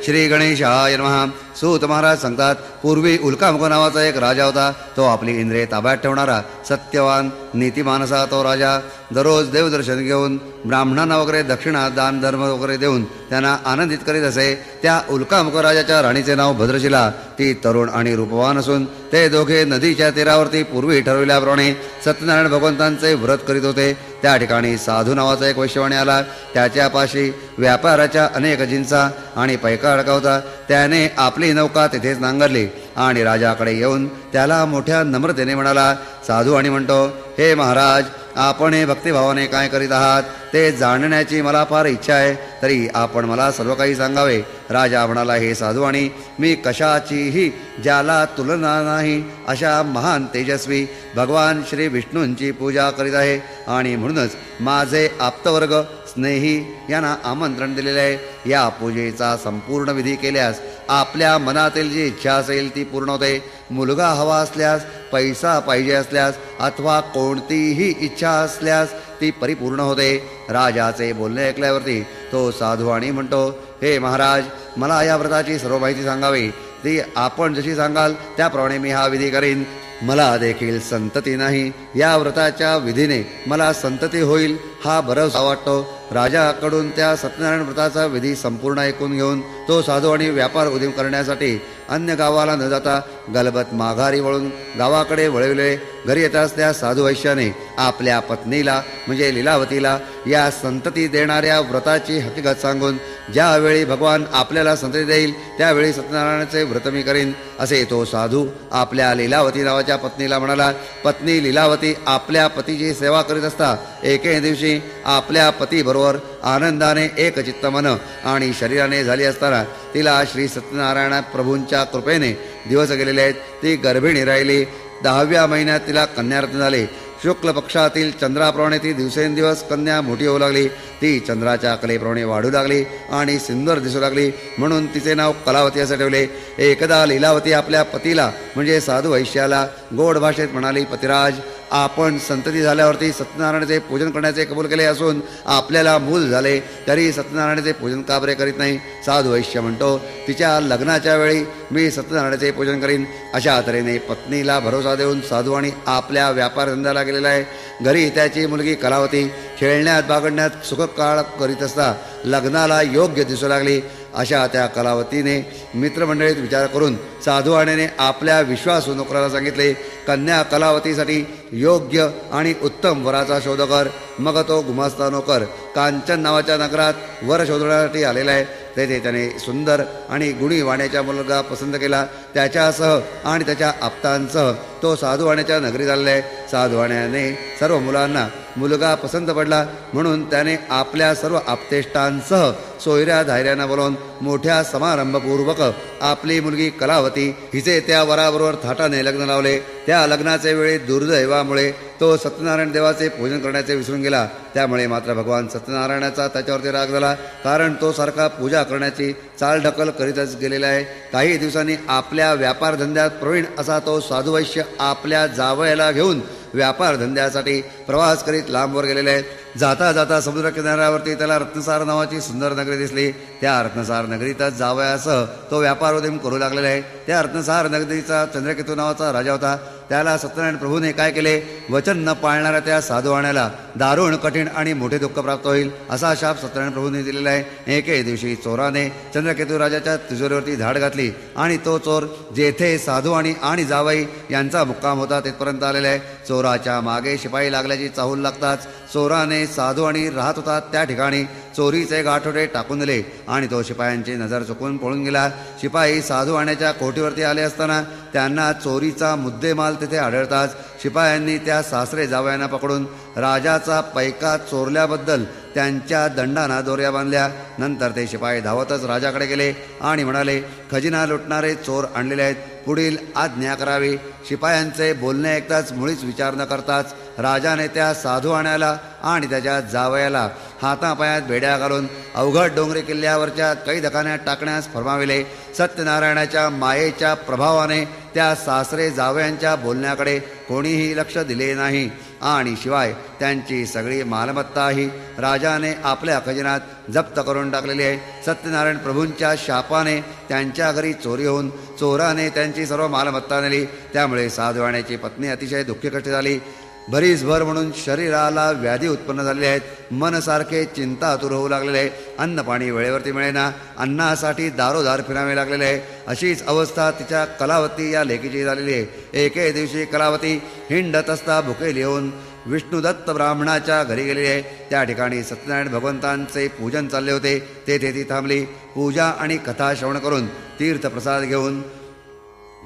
श्री गणेशाय नमः. सूत महाराज सांगतात, पूर्वी उल्कामुख नावाचा एक राजा होता. तो आपली इंद्रिये ताब्यात ठेवणारा सत्यवान नीतिमानसा तो राजा दररोज देवदर्शन घेऊन ब्राह्मणांना वगैरे दक्षिणा दान धर्म वगैरे देऊन त्यांना आनंदित करीत असे. त्या उल्कामुख राजाच्या राणीचे नाव भद्रशिला. ती तरुण आणि रूपवान असून ते दोघे नदीच्या तीरावरती पूर्वी ठरविल्याप्रमाणे सत्यनारायण भगवंतांचे व्रत करीत होते. त्या ठिकाणी साधू नावाचा एक वैश्यवाणी आला. त्याच्यापाशी व्यापाराच्या अनेक जिन्सा आणि पैका अडका होता. त्याने आपली नौका तिथेच नांगरली आणि राजाकडे येऊन त्याला मोठ्या नम्रतेने म्हणाला. साधू आणि म्हणतो, हे महाराज, आपण हे भक्तिभावाने काय करीत आहात ते जाणण्याची मला फार इच्छा आहे. तरी आपण मला सर्व काही सांगावे. राजा म्हणाला, हे साधू आणि मी कशाचीही ज्याला तुलना नाही अशा महान तेजस्वी भगवान श्री विष्णूंची पूजा करीत आहे आणि म्हणूनच माझे आप्तवर्ग स्नेही यांना आमंत्रण दिलेले आहे. या पूजेचा संपूर्ण विधी केल्यास आपल्या मनातील जी इच्छा असेल ती पूर्ण होते. मुलगा हवा असल्यास, पैसा पाहिजे असल्यास अथवा कोणतीही इच्छा असल्यास ती परिपूर्ण होते. राजाचे बोलणे ऐकल्यावरती तो साधू आणि म्हणतो, हे महाराज, मला या व्रताची सर्व माहिती सांगावी. ती आपण जशी सांगाल त्याप्रमाणे मी हा विधी करीन. मला देखील संतती नाही. या व्रताच्या विधीने मला संतती होईल हा भरोसा वाटतो. राजाकडून त्या सत्यनारायण व्रताचा विधी संपूर्ण ऐकून घेऊन तो साधू आणि व्यापार उद्यम करण्यासाठी अन्य गावाला न जाता गलबत माघारी वळून गावाकडे वळविले. घरी येताच त्या साधू वैश्याने आपल्या पत्नीला म्हणजे लीलावतीला या संतती देणाऱ्या व्रताची हकीकत सांगून, ज्यावेळी भगवान आपल्याला संतती देईल त्यावेळी सत्यनारायणाचे व्रत मी करीन असे तो साधू आपल्या लीलावती नावाच्या पत्नीला म्हणाला. पत्नी लीलावती आपल्या पतीची सेवा करीत असता एके दिवशी आपल्या पतीबरोबर आनंदाने एकचित्त मन आणि शरीराने झाली असताना तिला श्री सत्यनारायण प्रभूंच्या कृपेने दिवस गेलेले आहेत. ती गर्भिणी राहिली. 10व्या महिन्यात तिला कन्यारत्न झाले. शुक्ल पक्षातील चंद्राप्रमाणे ती दिवसेंदिवस कन्या मोठी होऊ लागली. ती चंद्राच्या कलेप्रमाणे वाढू लागली आणि सुंदर दिसू लागली. म्हणून तिचे नाव कलावती असे ठेवले. एकदा लीलावती आपल्या पतीला म्हणजे साधू वैश्याला गोड भाषेत म्हणाली, पतिराज, आपण संतती झाल्यावरती सत्यनारायणाचे पूजन करण्याचे कबूल केले असून आपल्याला मूल झाले तरी सत्यनारायणाचे पूजन का बरे करीत नाही. साधू वैश्य म्हणतो, तिच्या लग्नाच्या वेळी मी सत्यनारायणाचे पूजन करीन. अशा तऱ्हेने पत्नीला भरोसा देऊन साधू आणि आपल्या व्यापार धंद्याला गेलेला आहे. घरी त्याची मुलगी कलावती खेळण्यात बागडण्यात सुखकाळ करीत असता लग्नाला योग्य दिसू लागली. अशा त्या कलावतीने मित्रमंडळीत विचार करून साधूआणेने आपल्या विश्वासू नोकराला सांगितले, कन्या कलावतीसाठी योग्य आणि उत्तम वराचा शोध कर. मग तो गुमास्ता नोकर कांचन नावाच्या नगरात वर शोधण्यासाठी आलेला आहे. तेथे त्याने सुंदर आणि गुणी वाण्याचा मुलगा पसंत केला. त्याच्यासह आणि त्याच्या आप्तांसह तो साधूवाण्याच्या नगरीत आलेला आहे. साधूवाण्याने सर्व मुलांना मुलगा पसंत पडला म्हणून त्याने आपल्या सर्व आप्तेष्टांसह सोयऱ्या धायऱ्यांना बोलावून मोठ्या समारंभपूर्वक आपली मुलगी कलावती हिचे त्या वराबरोबर थाटाने लग्न लावले. त्या लग्नाचे वेळी दुर्दैवामुळे तो सत्यनारायण देवाचे पूजन करण्याचे विसरून गेला. त्यामुळे मात्र भगवान सत्यनारायणाचा त्याच्यावरती राग झाला, कारण तो सारखा पूजा करण्याची चालढकल करीतच गेलेला आहे. काही दिवसांनी आपल्या व्यापार धंद्यात प्रवीण असा तो साधुवैश्य आपल्या जावयाला घेऊन व्यापार धंद्यासाठी प्रवास करीत लांबवर गेलेले आहेत. जाता जाता समुद्र किनाऱ्यावरती त्याला रत्नसार नावाची सुंदर नगरी दिसली. त्या रत्नसार नगरीतच जावयासह तो व्यापार उद्यम करू लागलेला आहे. त्या रत्नसार नगरीचा चंद्रकेतू नावाचा राजा होता. त्याला सत्यनारायण प्रभूने काय केले? वचन न पाळणाऱ्या त्या साधुवाण्याला दारुण कठीण आणि मोठे दुःख प्राप्त होईल असा शाप सत्यनारायण प्रभूने दिलेला आहे. एके दिवशी चोराने चंद्रकेतू राजाच्या तिजोरीवरती धाड घातली आणि तो चोर जेथे साधुवाणी आणि जावई यांचा मुक्काम होता तिथपर्यंत आलेला आहे. चोराच्या मागे शिपाई लागल्याची चाहूल लागताच चोराने साधुवाणी राहत होता त्या ठिकाणी चोरीचे गाठोडे टाकून दिले आणि तो शिपायांची नजर चुकून पळून गेला. शिपाई साधुवाण्याच्या कोठीवरती आले असताना त्यांना चोरीचा मुद्देमाल तिथे आढळताच शिपायांनी त्या सासरे जावयांना पकडून राजाचा पैका चोरल्याबद्दल त्यांच्या दंडाना दोऱ्या बांधल्या. नंतर ते शिपाई धावतच राजाकडे गेले आणि म्हणाले, खजिना लुटणारे चोर आणलेले आहेत, पुढील आज्ञा करावी. शिपायांचे बोलणे ऐकताच मुळीच विचार न करताच राजाने त्या साधुवाण्याला आणि त्याच्या जावयाला हातापायात बेड्या घालून अवघड डोंगरी किल्ल्यावरच्या कैदखान्यात टाकण्यास फरमाविले. सत्यनारायणाच्या मायेच्या प्रभावाने त्या सासरे जावयांच्या बोलण्याकडे कोणीही लक्ष दिले नाही आणि शिवाय त्यांची सगळी मालमत्ताही राजाने आपल्या खजिन्यात जप्त करून टाकलेली आहे. सत्यनारायण प्रभूंच्या शापाने त्यांच्या घरी चोरी होऊन चोराने त्यांची सर्व मालमत्ता नेली. त्यामुळे साधुवाण्याची पत्नी अतिशय दुःखी झाली. भरीसभर म्हणून शरीराला व्याधी उत्पन्न झालेले आहेत. मन सारखे चिंतातुर होऊ लागलेले आहे. अन्न पाणी वेळेवरती मिळेना. अन्नासाठी दारोदार फिरावे लागलेले आहे. अशीच अवस्था तिच्या कलावती या लेकीची झालेली आहे. एके दिवशी कलावती हिंडत असता भुकेली होऊन विष्णुदत्त ब्राह्मणाच्या घरी गेलेली आहे. त्या ठिकाणी सत्यनारायण भगवंतांचे पूजन चालले होते. तेथे ती थांबली. पूजा आणि कथा श्रवण करून तीर्थप्रसाद घेऊन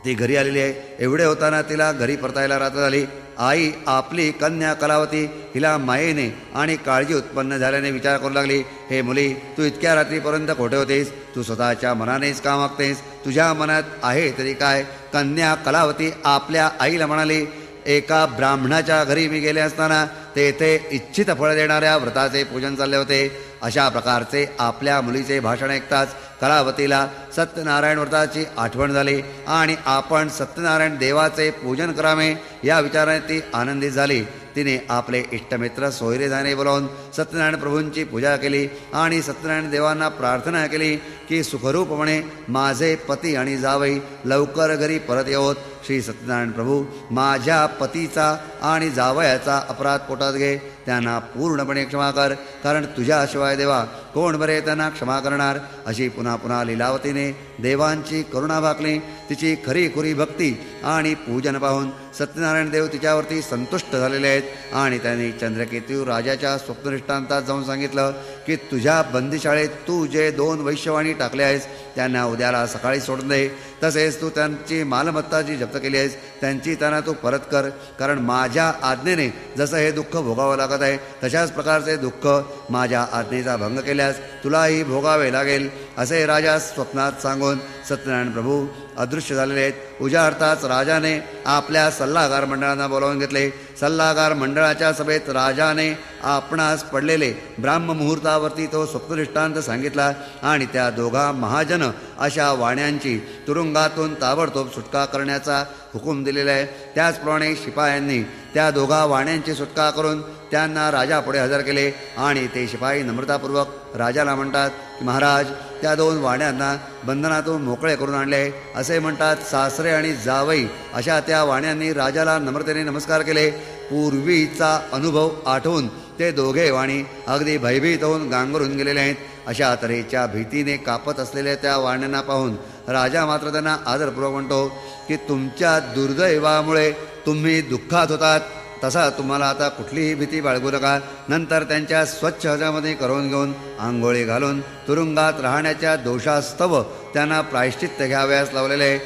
ती घरी आलेली आहे. एवढे होताना तिला घरी परतायला रात्र झाली. आई आपली कन्या कलावती हिला मायेने आणि काळजी उत्पन्न झाल्याने विचार करू लागली, हे मुली, तू इतक्या रात्रीपर्यंत कोठे होतेस? तू स्वतःच्या मनानेच का मागतेस? तुझ्या मनात आहे तरी काय? कन्या कलावती आपल्या आईला म्हणाली, एका ब्राह्मणाच्या घरी मी गेले असताना तेथे इच्छित फळ देणाऱ्या व्रताचे पूजन चालले होते. अशा प्रकारचे आपल्या मुलीचे भाषण ऐकताच कलावतीला सत्यनारायण व्रताची आठवण झाली आणि आपण सत्यनारायण देवाचे पूजन करावे या विचाराने ती आनंदित झाली. तिने आपले इष्टमित्र सोयरेधाने बोलावून सत्यनारायण प्रभूंची पूजा केली आणि सत्यनारायण देवांना प्रार्थना केली की सुखरूपपणे माझे पती आणि जावई लवकर घरी परत येवोत. श्री सत्यनारायण प्रभू माझ्या पतीचा आणि जावयाचा अपराध पोटात घे, त्यांना पूर्णपणे क्षमा कर, कारण तुझ्याशिवाय देवा कोण बरे त्यांना क्षमा करणार? अशी पुन्हा पुन्हा लीलावतीने देवांची करुणा भाकली. तिची खरीखुरी भक्ती आणि पूजन पाहून सत्यनारायण देव तिच्यावरती संतुष्ट झालेले आहेत आणि त्यांनी चंद्रकेतू राजाच्या स्वप्नदृष्टांतात जाऊन सांगितलं की तुझ्या बंदीशाळेत तू जे 2 वैश्यवाणी टाकले आहेस त्यांना उद्याला सकाळी सोडून दे. तसेच तू त्यांची मालमत्ता जी जप्त केली आहेस त्यांची त्यांना तू परत कर, कारण माझ्या आज्ञेने जसं हे दुःख भोगावं लागत आहे तशाच प्रकारचे दुःख माझ्या आज्ञेचा भंग केल्यास तुलाही भोगावे लागेल, असे राजा स्वप्नात सांगून सत्यनारायण प्रभू अदृश्य झालेले आहेत. उजाडताच राजाने आपल्या सल्लागार मंडळांना बोलावून घेतले. सल्लागार मंडळाच्या सभेत राजाने आपणास पडलेले ब्राह्ममुहूर्तावरती तो स्वप्नदृष्टांत सांगितला आणि त्या दोघा महाजन अशा वाण्यांची तुरुंगातून ताबडतोब सुटका करण्याचा हुकूम दिलेला आहे. त्याचप्रमाणे शिपायांनी त्या दोघा वाण्यांची सुटका करून त्यांना राजापुढे हजर केले आणि ते शिपाई नम्रतापूर्वक राजाला म्हणतात की महाराज, त्या 2 वाण्यांना बंधनातून मोकळे करून आणले असे म्हणतात. सासरे आणि जावई अशा त्या वाण्यांनी राजाला नम्रतेने नमस्कार केले. पूर्वीचा अनुभव आठवून ते दोघे वाणी अगदी भयभीत होऊन गांगरून गेलेले आहेत. अशा तऱ्हेच्या भीतीने कापत असलेल्या त्या वाण्यांना पाहून राजा मात्र त्यांना आदरपूर्वक म्हणतो की तुमच्या दुर्दैवामुळे तुम्ही दुःखात होतात, तसा तुम्हाला आता कुठलीही भीती बाळगू नका. नंतर त्यांच्या स्वच्छ हजामध्ये करून घेऊन आंघोळी घालून तुरुंगात राहण्याच्या दोषास्तव त्यांना प्रायश्चित्त घ्यावयास लावलेले.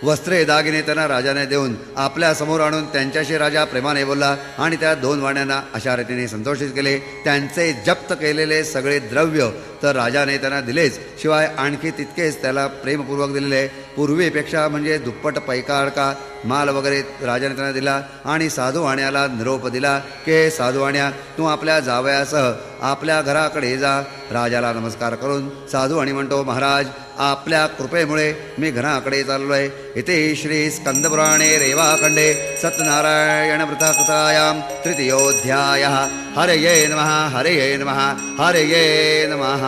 वस्त्रे दागिने त्यांना राजाने देऊन आपल्यासमोर आणून त्यांच्याशी राजा प्रेमाने बोलला आणि त्या 2 वाण्यांना अशा रीतीने संतोषित केले. त्यांचे जप्त केलेले सगळे द्रव्य तर राजाने त्यांना दिलेच, शिवाय आणखी तितकेच त्याला प्रेमपूर्वक दिलेले. पूर्वीपेक्षा म्हणजे दुप्पट पैका अडका माल वगैरे राजाने त्यांना दिला आणि साधुवाण्याला निरोप दिला की हे साधुवाण्या, तू आपल्या जावयासह आपल्या घराकडे जा. राजाला नमस्कार करून साधुवाणी म्हणतो, महाराज, आपल्या कृपेमुळे मी घराकडे चाललो आहे. इथे श्री स्कंदपुराणे रेवाखंडे सत्यनारायण वृत्तकथायां तृतीयोऽध्यायः. हरये नमः, हरये नमः, हरये नमः.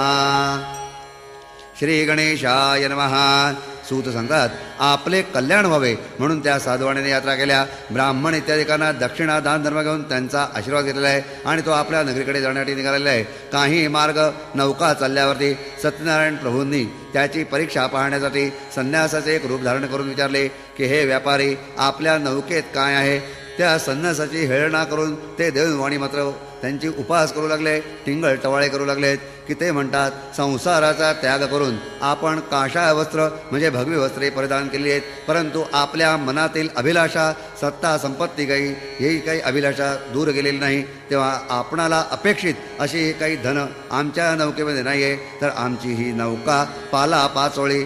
श्री गणेशाय नमः. सूत सांगतात, आपले कल्याण व्हावे म्हणून त्या साधुवाण्याने यात्रा केल्या. ब्राह्मण इत्यादिकांना दक्षिणा दान धर्म घेऊन त्यांचा आशीर्वाद घेतलेला आहे आणि तो आपल्या नगरीकडे जाण्यासाठी निघालेला आहे. काही मार्ग नौका चालल्यावरती सत्यनारायण प्रभूंनी त्याची परीक्षा पाहण्यासाठी संन्यासाचे एक रूप धारण करून विचारले की, हे व्यापारी, आपल्या नौकेत काय आहे? त्या संन्यासाची हेळना करून ते देववाणी मात्र त्यांची उपास करू लागले, टिंगळ टवाळे करू लागलेत की ते म्हणतात, संसाराचा त्याग करून आपण काषाय वस्त्र म्हणजे भगवी वस्त्रे परिधान केली आहेत, परंतु आपल्या मनातील अभिलाषा, सत्ता, संपत्ती ही काही अभिलाषा दूर गेलेली नाही. तेव्हा आपणाला अपेक्षित अशी काही धन आमच्या नौकेमध्ये नाही आहे, तर आमची ही नौका पाला, पाचोळी,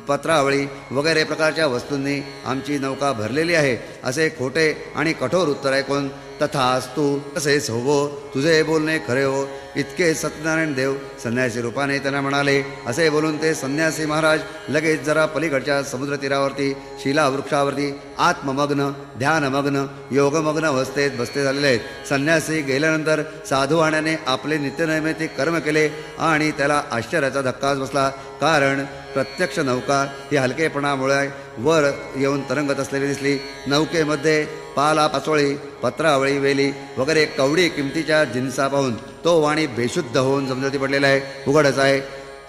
पत्रावळी वगैरे प्रकारच्या वस्तूंनी आमची नौका भरलेली आहे. असे खोटे आणि कठोर उत्तर ऐकून, तथास्तु, तसेच होवो, तुझे बोलणे खरे हो, इतके सत्यनारायण देव संन्यासी रूपाने त्यांना म्हणाले. असे बोलून ते संन्यासी महाराज लगेच जरा पलीकडच्या समुद्र तीरावरती शिला वृक्षावरती आत्ममग्न, ध्यानमग्न, योगमग्न अवस्थेत बसते झालेले आहेत. संन्यासी गेल्यानंतर साधुवाण्याने आपले नित्यनैमित्तिक कर्म केले आणि त्याला आश्चर्याचा धक्काच बसला. कारण प्रत्यक्ष नौका ही हलकेपणामुळे वर येऊन तरंगत असलेली दिसली. नौकेमध्ये पाला, पाचोळी, पत्रावळी, वेली वगैरे कवडी किमतीच्या जिन्सा पाहून तो वाणी बेशुद्ध होऊन समजती पडलेला आहे. उघडच आहे,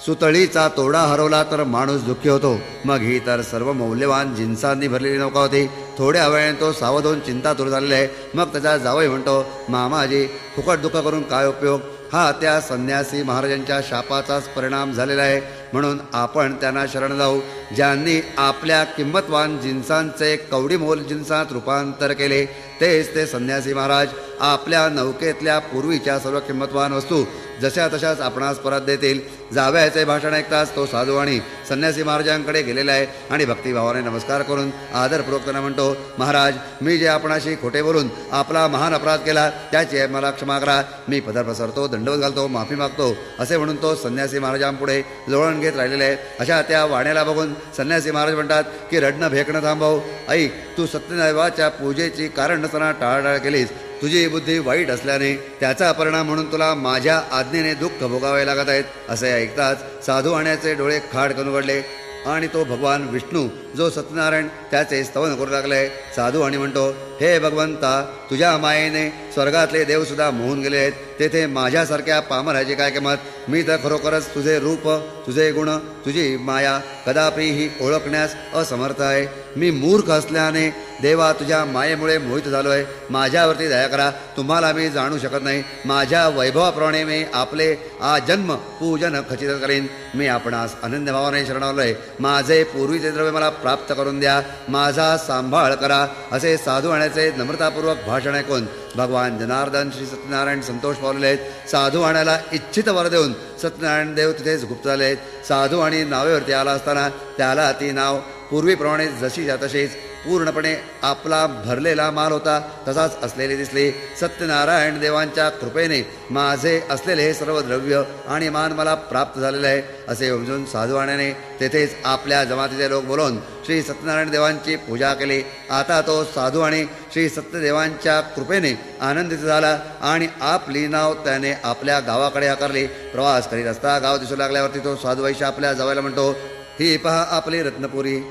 सुतळीचा तोडा हरवला तर माणूस दुःखी होतो. मग ही तर सर्व मौल्यवान जिन्सांनी भरलेली नौका होती. थोड्या वेळाने तो सावध होऊन चिंतातूर झालेला आहे. मग त्याचा जावई म्हणतो, मामाजी, फुकट दुःख करून काय उपयोग? हा त्या संन्यासी महाराजांच्या शापाचाच परिणाम झालेला आहे. म्हणून आपण त्यांना शरण जाऊ, ज्यांनी आपल्या किंमतवान जिन्सांचे कवडीमोल जिन्सात रूपांतर केले. तेच ते संन्यासी महाराज आपल्या नौकेतल्या पूर्वीच्या सर्व किंमतवान वस्तू जशा तशाच आपणास परत देतील. जावयाचे भाषण ऐकताच तो साधू आणि संन्यासी महाराजांकडे गेलेला आहे आणि भक्तिभावाने नमस्कार करून आदरपूर्वक त्यांना म्हणतो, महाराज, मी जे आपणाशी खोटे बोलून आपला महान अपराध केला त्याची मला क्षमा करा. मी पदर पसरतो, दंडवत घालतो, माफी मागतो, असे म्हणून तो संन्यासी महाराजांपुढे लोळण घेत राहिलेले आहे. अशा त्या वाण्याला बघून संन्यासी महाराज म्हणतात की, रडणं भेकणं थांबव. ऐक, तू सत्यदेवाच्या पूजेची कारण नसताना टाळाटाळ केलीस. तुझी बुद्धी वाईट असल्याने त्याचा परिणाम म्हणून तुला माझ्या आज्ञेने दुःख भोगावे लागत आहेत. असे ऐकताच साधू वाण्याचे डोळे खाडकन उघडले आणि तो भगवान विष्णू जो सत्यनारायण त्याचे स्तवन करू लागले. साधू आणि म्हणतो, हे भगवंता, तुझ्या मायेने स्वर्गातले देवसुद्धा मोहून गेले आहेत. तेथे माझ्यासारख्या पामराची काय किंमत? मी तर खरोखरच तुझे रूप, तुझे गुण, तुझी माया कदापिही ओळखण्यास असमर्थ आहे. मी मूर्ख असल्याने देवा तुझ्या मायेमुळे मोहित झालो आहे. माझ्यावरती दया करा. तुम्हाला मी जाणू शकत नाही. माझ्या वैभवाप्रमाणे मी आपले आजन्म पूजन खचित करीन. मी आपणास अनन्यभावाने शरण आलो आहे. माझे पूर्वीचे द्रव्य मला प्राप्त करून द्या. माझा सांभाळ करा. असे साधू आण्याचे नम्रतापूर्वक भाषण ऐकून भगवान जनार्दन श्री सत्यनारायण संतोष पावलेले आहेत. साधू आण्याला इच्छित वर देऊन सत्यनारायण देव तिथेच गुप्त झाले आहेत. साधू आणि नावेवरती आला असताना त्याला ती नाव पूर्वीप्रमाणे जशीच्या तशीच पूर्णपणे आपला भरलेला माल होता तसाच असलेली दिसली. सत्यनारायण देवांच्या कृपेने माझे असलेले हे सर्व द्रव्य आणि मान मला प्राप्त झालेले आहे. असे समजून साधुवाण्याने तेथेच आपल्या जमातीचे लोक बोलवून श्री सत्यनारायण देवांची पूजा केली. आता तो साधू आणि श्री सत्यदेवांच्या कृपेने आनंदित झाला आणि आपली नाव त्याने आपल्या गावाकडे आकारली. प्रवास करीत असता गाव दिसू लागल्यावरती तो साधू वैश्य आपल्या जावयाला म्हणतो, ही पहा आपली रत्नपुरी.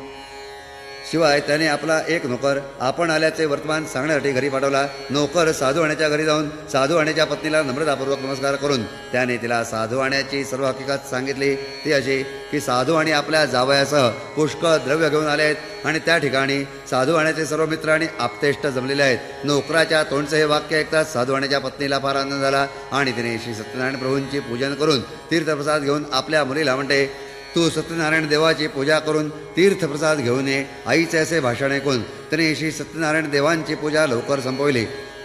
शिवाय त्याने आपला एक नोकर आपण आल्याचे वर्तमान सांगण्यासाठी घरी पाठवला. नोकर साधू आण्याच्या घरी जाऊन साधू आण्याच्या पत्नीला नम्रतापूर्वक नमस्कार करून त्याने तिला साधू आण्याची सर्व हकीकत सांगितली. ती अशी की साधू आणि आपल्या जावयासह पुष्कळ द्रव्य घेऊन आले आहेत आणि त्या ठिकाणी साधू आण्याचे सर्व मित्र आणि आप्तेष्ट जमलेले आहेत. नोकराच्या तोंडचे हे वाक्य ऐकताच साधू आण्याच्या पत्नीला फार आनंद झाला आणि तिने श्री सत्यनारायण प्रभूंची पूजन करून तीर्थप्रसाद घेऊन आपल्या मुलीला म्हणते, तू सत्यनारायण देवाची पूजा करून तीर्थप्रसाद घेऊन ये. आईचे असे भाषण ऐकून तिने श्री सत्यनारायण देवांची पूजा लवकर संपवली.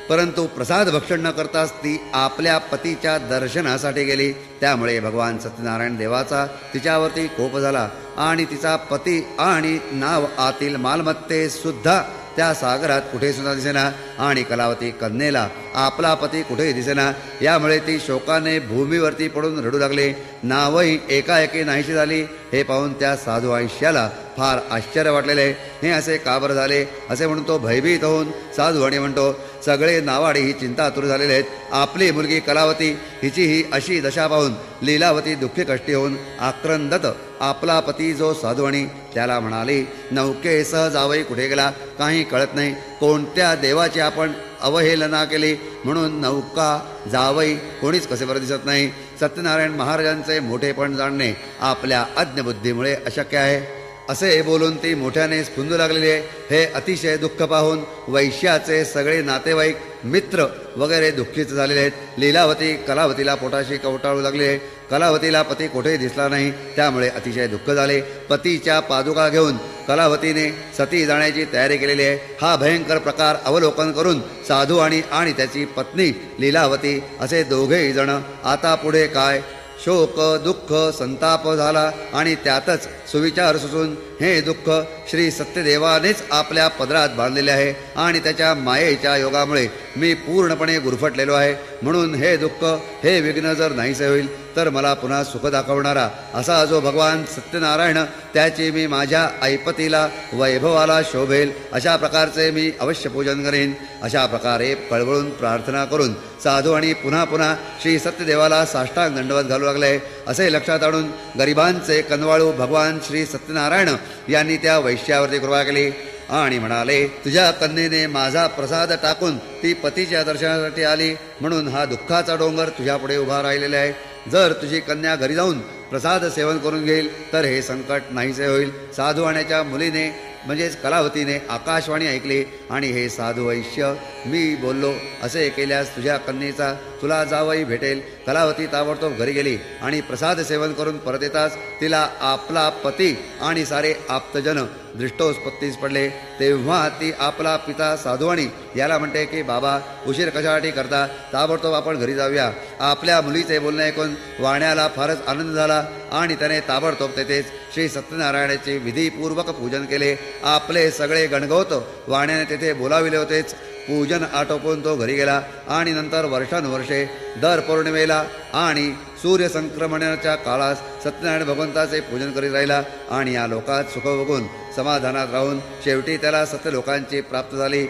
परंतु प्रसाद भक्षण न करताच ती आपल्या पतीच्या दर्शनासाठी गेली. त्यामुळे भगवान सत्यनारायण देवाचा तिच्यावरती कोप झाला आणि तिचा पती आणि नाव आतील मालमत्ते सुद्धा त्या सागरात कुठे सुद्धा दिसेना आणि कलावती कन्येला आपला पती कुठेही दिसेना. यामुळे ती शोकाने भूमीवरती पडून रडू लागली. नावही एकाएकी नाहीशी झाली हे पाहून त्या साधू आयुष्याला फार आश्चर्य वाटलेले. हे असे का बरं झाले असे म्हणून तो भयभीत होऊन साधू आणि म्हणतो, सगळे नावाडी ही चिंतातुर झालेले आहेत. आपली मुलगी कलावती हिची ही अशी दशा पाहून लीलावती दुःखी कष्टी होऊन आक्रंदत आपला पती जो साधुवाणी त्याला म्हणाली, नौकेसह जावई कुठे गेला काही कळत नाही. कोणत्या देवाची आपण अवहेलना केली म्हणून नौका जावई कोणीच कसे बरं दिसत नाही. सत्यनारायण महाराजांचे मोठेपण जाणणे आपल्या अज्ञबुद्धीमुळे अशक्य आहे. असे बोलून ती मोठ्याने स्फुंदू लागलेली आहे. हे अतिशय दुःख पाहून वैश्याचे सगळे नातेवाईक मित्र वगैरे दुःखीच झालेले आहेत. लीलावती कलावतीला पोटाशी कवटाळू लागली आहे. कलावतीला पती कोठेही दिसला नाही, त्यामुळे अतिशय दुःख झाले. पतीच्या पादुका घेऊन कलावतीने सती जाण्याची तयारी केलेली आहे. हा भयंकर प्रकार अवलोकन करून साधू आणि त्याची पत्नी लीलावती असे दोघेही जण आता पुढे काय शोक दुःख संताप झाला आणि त्यातच सुविचार सुचून हे दुःख श्री सत्यदेवानेच आपल्या पदरात बांधलेले आहे आणि त्याच्या मायेच्या योगामुळे मी पूर्णपणे गुरफटलेलो आहे. म्हणून हे दुःख हे विघ्न जर नाहीसे होईल तर मला पुन्हा सुख दाखवणारा असा जो भगवान सत्यनारायण त्याची मी माझ्या ऐपतीला वैभवाला शोभेल अशा प्रकारचे मी अवश्य पूजन करेन. अशा प्रकारे कळवळून प्रार्थना करून साधू आणि पुन्हा श्री सत्यदेवाला साष्टांग दंडवत घालू लागले. असे लक्षात आणून गरिबांचे कनवाळू भगवान श्री सत्यनारायण यांनी त्या वैश्यावरती कृपा केली आणि म्हणाले, तुझ्या कन्येने माझा प्रसाद टाकून ती पतीच्या दर्शनासाठी आली म्हणून हा दुःखाचा डोंगर तुझ्यापुढे उभा राहिलेला आहे. जर तुझी कन्या घरी जाऊन प्रसाद सेवन करून घेईल तर हे संकट नाहीसे होईल. साधू आणण्याच्या मुलीने म्हणजेच कलावतीने आकाशवाणी ऐकली आणि हे साधू वैश्य मी बोललो असे केल्यास तुझ्या कन्येचा तुला जावई भेटेल. कलावती ताबडतोब घरी गेली आणि प्रसाद सेवन करून परत येताच तिला आपला पती आणि सारे आप्तजन दृष्टोत्पत्तीस पडले. तेव्हा ती आपला पिता साधुवाणी याला म्हणते की बाबा उशीर कशासाठी करता, ताबडतोब आपण घरी जाऊया. आपल्या मुलीचे बोलणे ऐकून वाण्याला फारच आनंद झाला आणि त्याने ताबडतोब तेथेच श्री सत्यनारायणाचे विधीपूर्वक पूजन केले. आपले सगळे गणगौत वाण्याने तेथे बोलाविले होतेच. पूजन आटोपून तो घरी गेला आणि नंतर वर्षानुवर्षे दर पौर्णिमेला आणि सूर्यसंक्रमणाच्या काळास सत्यनारायण भगवंताचे पूजन करीत राहिला आणि या लोकात सुख बघून समाधानात राहून शेवटी त्याला सत्यलोकांची प्राप्त झाली.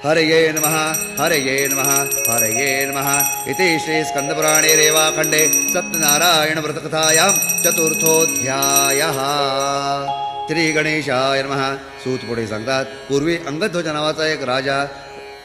हरये नमः हरये नमः हरये नमः. इति श्री स्कंदपुराणे रेवाखंडे सत्यनारायण व्रतकथायां चतुर्थोऽध्यायः. श्री गणेशाय नमः. सूत पुढे सांगतात, पूर्वी अंगध्वज नावाचा एक राजा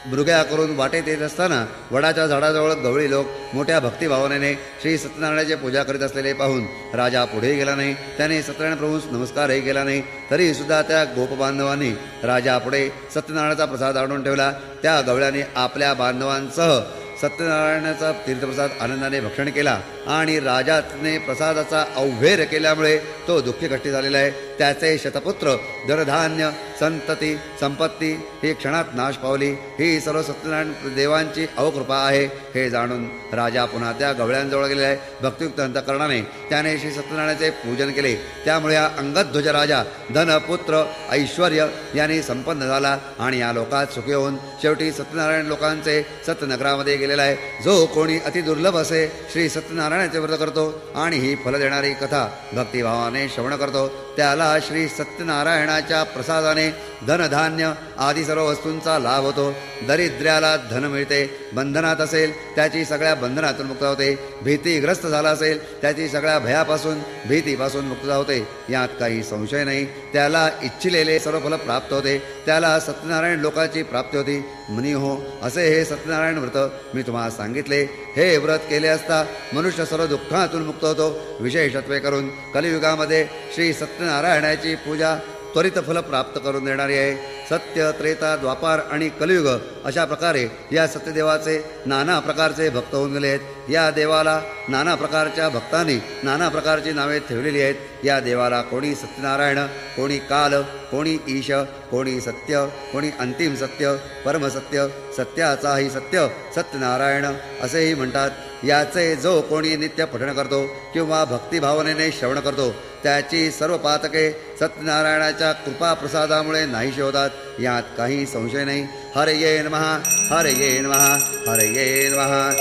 मृग्या करून वाटेत येत असताना वडाच्या झाडाजवळ गवळी लोक मोठ्या भक्तिभावनेने श्री सत्यनारायणाची पूजा करीत असलेले पाहून राजा पुढे गेला नाही. त्याने सत्यनारायण प्रभूस नमस्कारही केला नाही. तरी सुद्धा त्या गोपबांधवांनी राजापुढे सत्यनारायणाचा प्रसाद आणून ठेवला. त्या गवळ्याने आपल्या बांधवांसह सत्यनारायणाचा तीर्थप्रसाद आनंदाने भक्षण केला आणि राजाने प्रसादाचा अवहेर केल्यामुळे तो दुःखी कष्टी झालेला आहे. त्याचे शतपुत्र धनधान्य संतती संपत्ती ही क्षणात नाश पावली. ही सर्व सत्यनारायण देवांची अवकृपा आहे हे जाणून राजा पुन्हा त्या गवळ्यांजवळ गेलेला आहे. भक्तियुक्त अंतःकरणाने त्याने श्री सत्यनारायणाचे पूजन केले. त्यामुळे हा अंगध्वज राजा धन पुत्र ऐश्वर यांनी संपन्न झाला आणि या लोकात सुखी होऊन शेवटी सत्यनारायण लोकांचे सत्यनगरामध्ये गेलेला आहे. जो कोणी अतिदुर्लभ असे श्री सत्यनारायणाचे व्रत करतो आणि ही फल देणारी कथा भक्तिभावाने श्रवण करतो त्याला श्री सत्यनारायणाच्या प्रसादाने धनधान्य आदी सर्व वस्तूंचा लाभ होतो. दरिद्र्याला धन मिळते. बंधनात असेल त्याची सगळ्या बंधनातून मुक्त होते. भीतीग्रस्त झाला असेल त्याची सगळ्या भयापासून भीतीपासून मुक्तता होते. यात काही संशय नाही. त्याला इच्छिलेले सर्व फल प्राप्त होते. त्याला सत्यनारायण लोकाची प्राप्ती होती. मुनी हो, असे हे सत्यनारायण व्रत मी तुम्हाला सांगितले. हे व्रत केले असता मनुष्य सर्व दुःखातून मुक्त होतो. विशेषत्वे करून कलियुगामध्ये श्री सत्यनारायणाची पूजा त्वरित फल प्राप्त करून देणारी आहे. सत्य त्रेता द्वापार आणि कलियुग अशा प्रकारे या सत्यदेवाचे नाना प्रकारचे भक्त होऊन गेले आहेत. या देवाला नाना प्रकारच्या भक्तांनी नाना प्रकारची नावे ठेवलेली आहेत. या देवाला कोणी सत्यनारायण, कोणी काल, कोणी ईश, कोणी सत्य, कोणी अंतिम सत्य, परमसत्य, सत्याचाही सत्य, सत्यनारायण असेही म्हणतात. याचे जो कोणी नित्य पठण करतो किंवा भक्तिभावनेने श्रवण करतो त्याची सर्व पातके सत्यनारायणाच्या कृपा प्रसादामुळे नाहीशी होतात. यात काही संशय नाही. हरये नमः हरये नमः हरये नमः.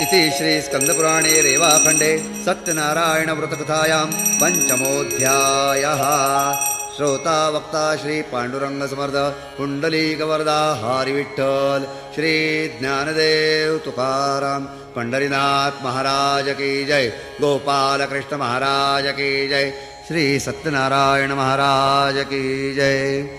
इति श्री स्कंदपुराणे रेवाखंडे सत्यनारायण व्रतकथायां पंचमोऽध्यायः। श्रोता वक्ता श्री पांडुरंग समर्थ पुंडलीक वरदा हरी विठ्ठल श्री ज्ञानदेव तुकाराम पंढरीनाथ महाराज की जय, गोपाल कृष्ण महाराज की जय, श्री सत्यनारायण महाराज की जय।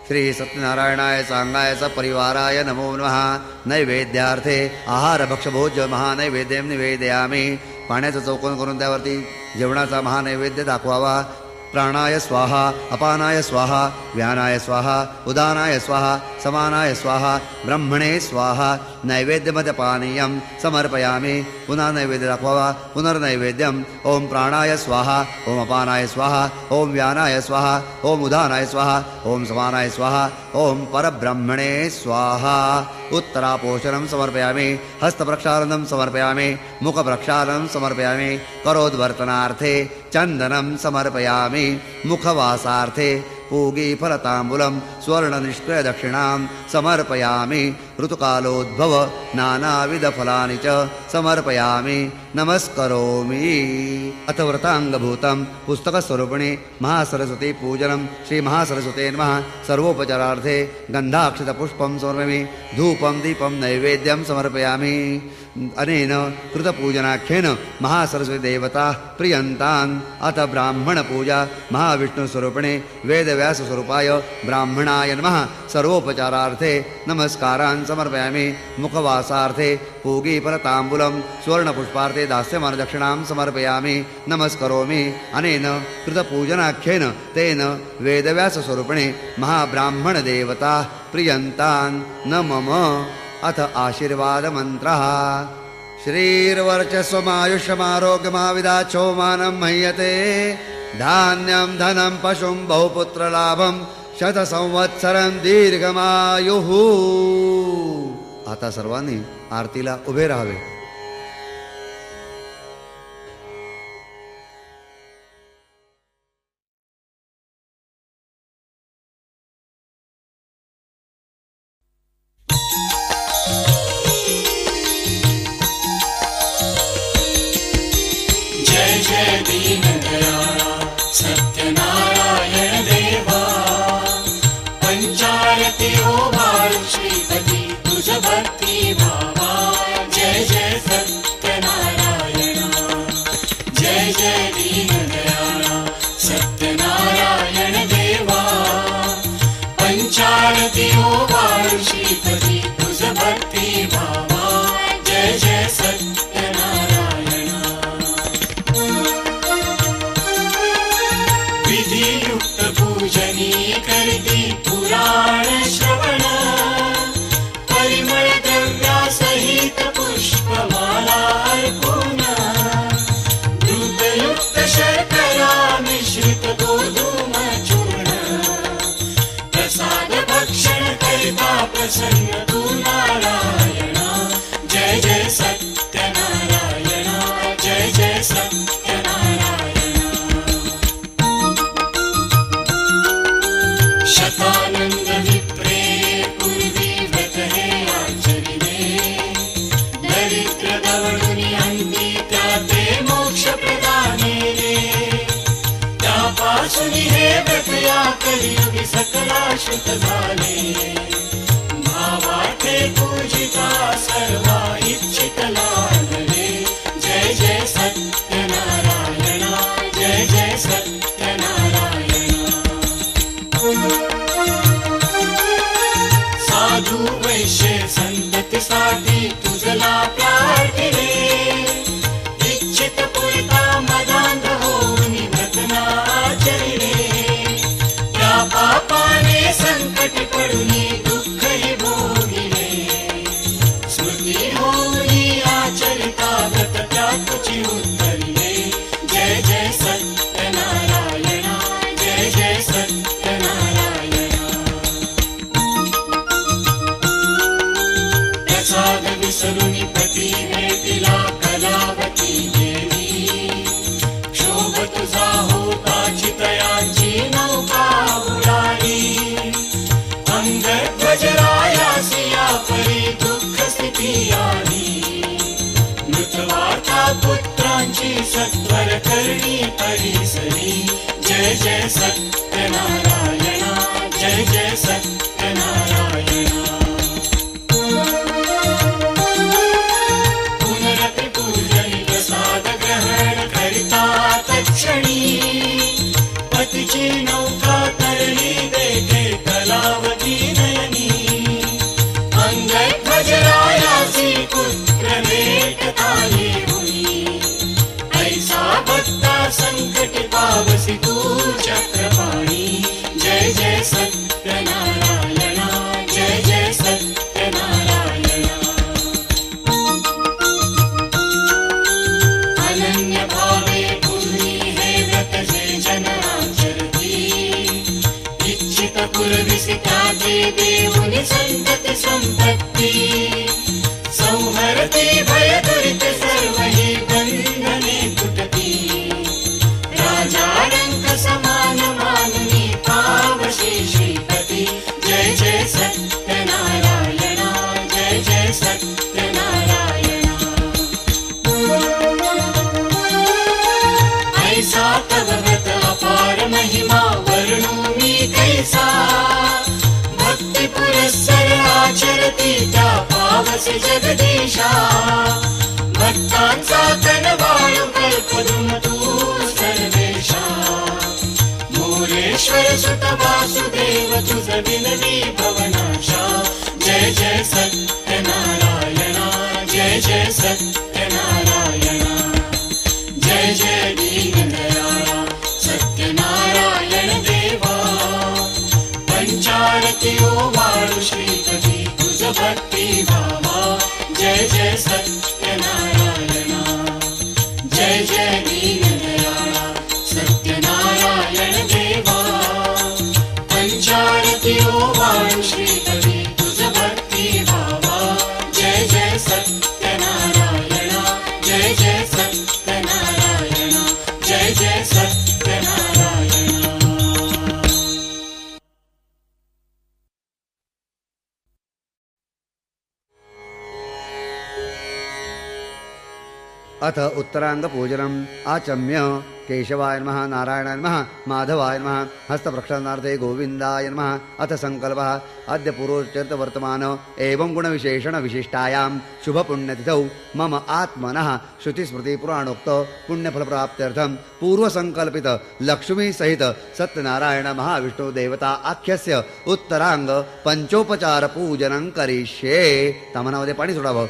श्री सत्यनारायणाय सांगाय परिवाराय नमो नमः। नैवेद्यार्थे आहार भक्षभोज्य महानैवेद्यं निवेदयामि। पाण्याचा चौकोन करून त्यावरती जेवणाचा महानैवेद्य दाखवावा। प्राणाय स्वाहा, अपानाय स्वाहा, व्यानाय स्वाहा, उदानाय स्वाहा, समानाय स्वाहा, ब्रह्मणे स्वाहा। नैवेद्यमध्ये पानीयं समर्पयामि। पुन्हा नैवेद्य दाखवावा। पुनर्नैवेद्यम ओम प्राणाय स्वाहा, ओम अपानाय स्वाहा, ओम व्यानाय स्वाहा, ओम उदानाय स्वाहा, ओम समानाय स्वाहा, ओम परब्रह्मणे स्वाहा। उत्तरापोषणं समर्पयामि। हस्तप्रक्षालनं समर्पयामि। मुखप्रक्षालनं समर्पयामि। करोद्वर्तनार्थे चन्दनं समर्पयामि। मुखवासार्थे पूगीफलताम्बूलं स्वर्णनिष्क्रियदक्षिणां समर्पयामि। ऋतुकालोद्भव नानाविधफलानि च समर्पयामि। नमस्करोमि। अथ व्रतांगभूतं पुस्तकस्वरूपिणी महासरस्वती पूजनं श्री महासरस्वते नमः। सर्वोपचारार्थे गन्धाक्षतपुष्पं समर्पयामि। धूपं दीपं नैवेद्यं समर्पयामि। अनेन कृतपूजनाख्येन महासरस्वती देवता प्रियन्तान्। अथ ब्राह्मणपूजा महाविष्णुस्वरूपिणे वेदव्यासस्वरूपाय ब्राह्मणाय नमः। सर्वोपचारार्थे नमस्कारान् समर्पयामि। मुखवासार्थे पूगीफलताम्बूलं सुवर्णपुष्पार्थे दास्यमानदक्षिणां समर्पयामि। नमस्करोमि। अनेन कृतपूजनाख्येन तेन वेदव्यासस्वरूपिणे महाब्राह्मणदेवता प्रियन्तान् न मम। अथ आशीर्वादमन्त्रः। श्रीर्वर्चस्वमायुष्यमारोग्यमाविदाच्छो मानं मह्यते। धान्यं धनं पशुं बहुपुत्रलाभं शतसंवत्सरं दीर्घमायुः। आता सर्वांनी आरतीला उभे राहावे। सत्यनारायण देवा पंचायती ओवाळ श्रीपती तुझ भक्ती भावा। जय जय सत्यनारायण, जय जय दीनदयाळा सत्यनारायण देवा। पंचायती ओवाळ श्रीपती तुझ भक्ती भावा। जय जय सत्यनारायण। विधियुक्त पूजनीय करती पुराण श्रवण। परिमळ द्रव्यासहित पुष्पमाला अर्पून। दूधयुक्त शर्करा मिश्रित गोधूम चूर्ण। प्रसाद भक्षण करिता प्रसन्न तू नारायण। जय जय सत्यनारायण, जय जय सत्यनारायण। शतानंद विप्रे पूर्वी व्रत हे आचरिले। दरिद्र दवडुनी अंती त्याते मोक्ष प्रदानेले। त्यापासून हे व्रत या कलियुगी सकलाश्रित झाले। भावार्थे पूजिता सर्वा इच्छित लाभले। जय जय सत्यनारायण, जय जय सत्यनारायण। साधू वैश्य संततीसाठी तुझला प्रार्थिले। इच्छित पुरता मदांध होऊन व्रत आचरिले। त्या पापाने संकट पडून दुःखही भोगिले। स्मृती होऊन आचरिता व्रत त्या तुझी उत्तरिले। जय जय सत्यनारायण, जय जय सत्यनारायण। प्रसाद विसरुनी पती भेटिला कलावती देवी। क्षोभ तुझा होताची तयांची नौका उडाली। अंगध्वजरायासी या परी दुःख स्थिती आली। सत्यवार्ता पुत्रांची सत्वर करणी परिसरी जय जय सत्यनारायणा जय जय सत्यनारायणा पुनरपि पूजनी प्रसाद ग्रहण करिता तत्क्षणी पतीची नौका तरली देखे कलावती नयनी अंगध्वजरायासी पुत्र भेटताली मुनी ऐसा भक्ता संकट पावसी तू चक्रपाणी जय जय सत्यनारायणा जय जय सत्यनारायणा अनन्य भावे पुरी हे व्रत जे जन आचरती इच्छित पुरविसिता जे देऊनि संतति संपत्ती संहरती भय दुरित सर्व हि बंधने तुटती राजा रंक समान मानुनी पावशी श्रीपती जय जय सत्यनारायणा जय जय सत्यनारायणा ऐसा तव व्रत अपार महिमा वर्णोमि कैसा भक्ति पुरस्सर आचरती त्या पावसी जगदीशा भक्तांचा कनवाळू कल्पदुम तू सर्वेशा मोरेश्वर सुत वासुदेव तुझ विनवी भवनाशा जय जय सत्यनारायणा जय जय सत्यनारायणा जय जय दीनदयाळा सत्यनारायण देवा पंचारती ओवाळू श्रीपती तुझ भक्ती भावा जय जय सत्यनारायणा जय जय दीनदयाळा सत्यनारायण देवा पंचारती ओवाळू श्रीपती तुझ भक्ती भावा जय जय सत्यनारायणा जय जय सत्यनारायणा जय जय सत्यनारायणा अथ उत्तरांग पूजनम आचम्य केशवाय नमः नारायणाय नमः माधवाय नमः हस्तप्रक्षालनार्थे गोविंदाय नमः अथ संकल्पः अद्य पुरोचरित वर्तमान एवं गुण विशेषण विशिष्टायां शुभ पुण्यतिथौ मम आत्मनः श्रुति स्मृति पुराणोक्त पुण्यफल प्राप्त्यर्थं पूर्व संकल्पित लक्ष्मी सहित सत्यनारायण महाविष्णु देवता आख्यस्य उत्तरांग पंचोपचार पूजनं करिष्ये. तामनामध्ये पाणी सोडावं.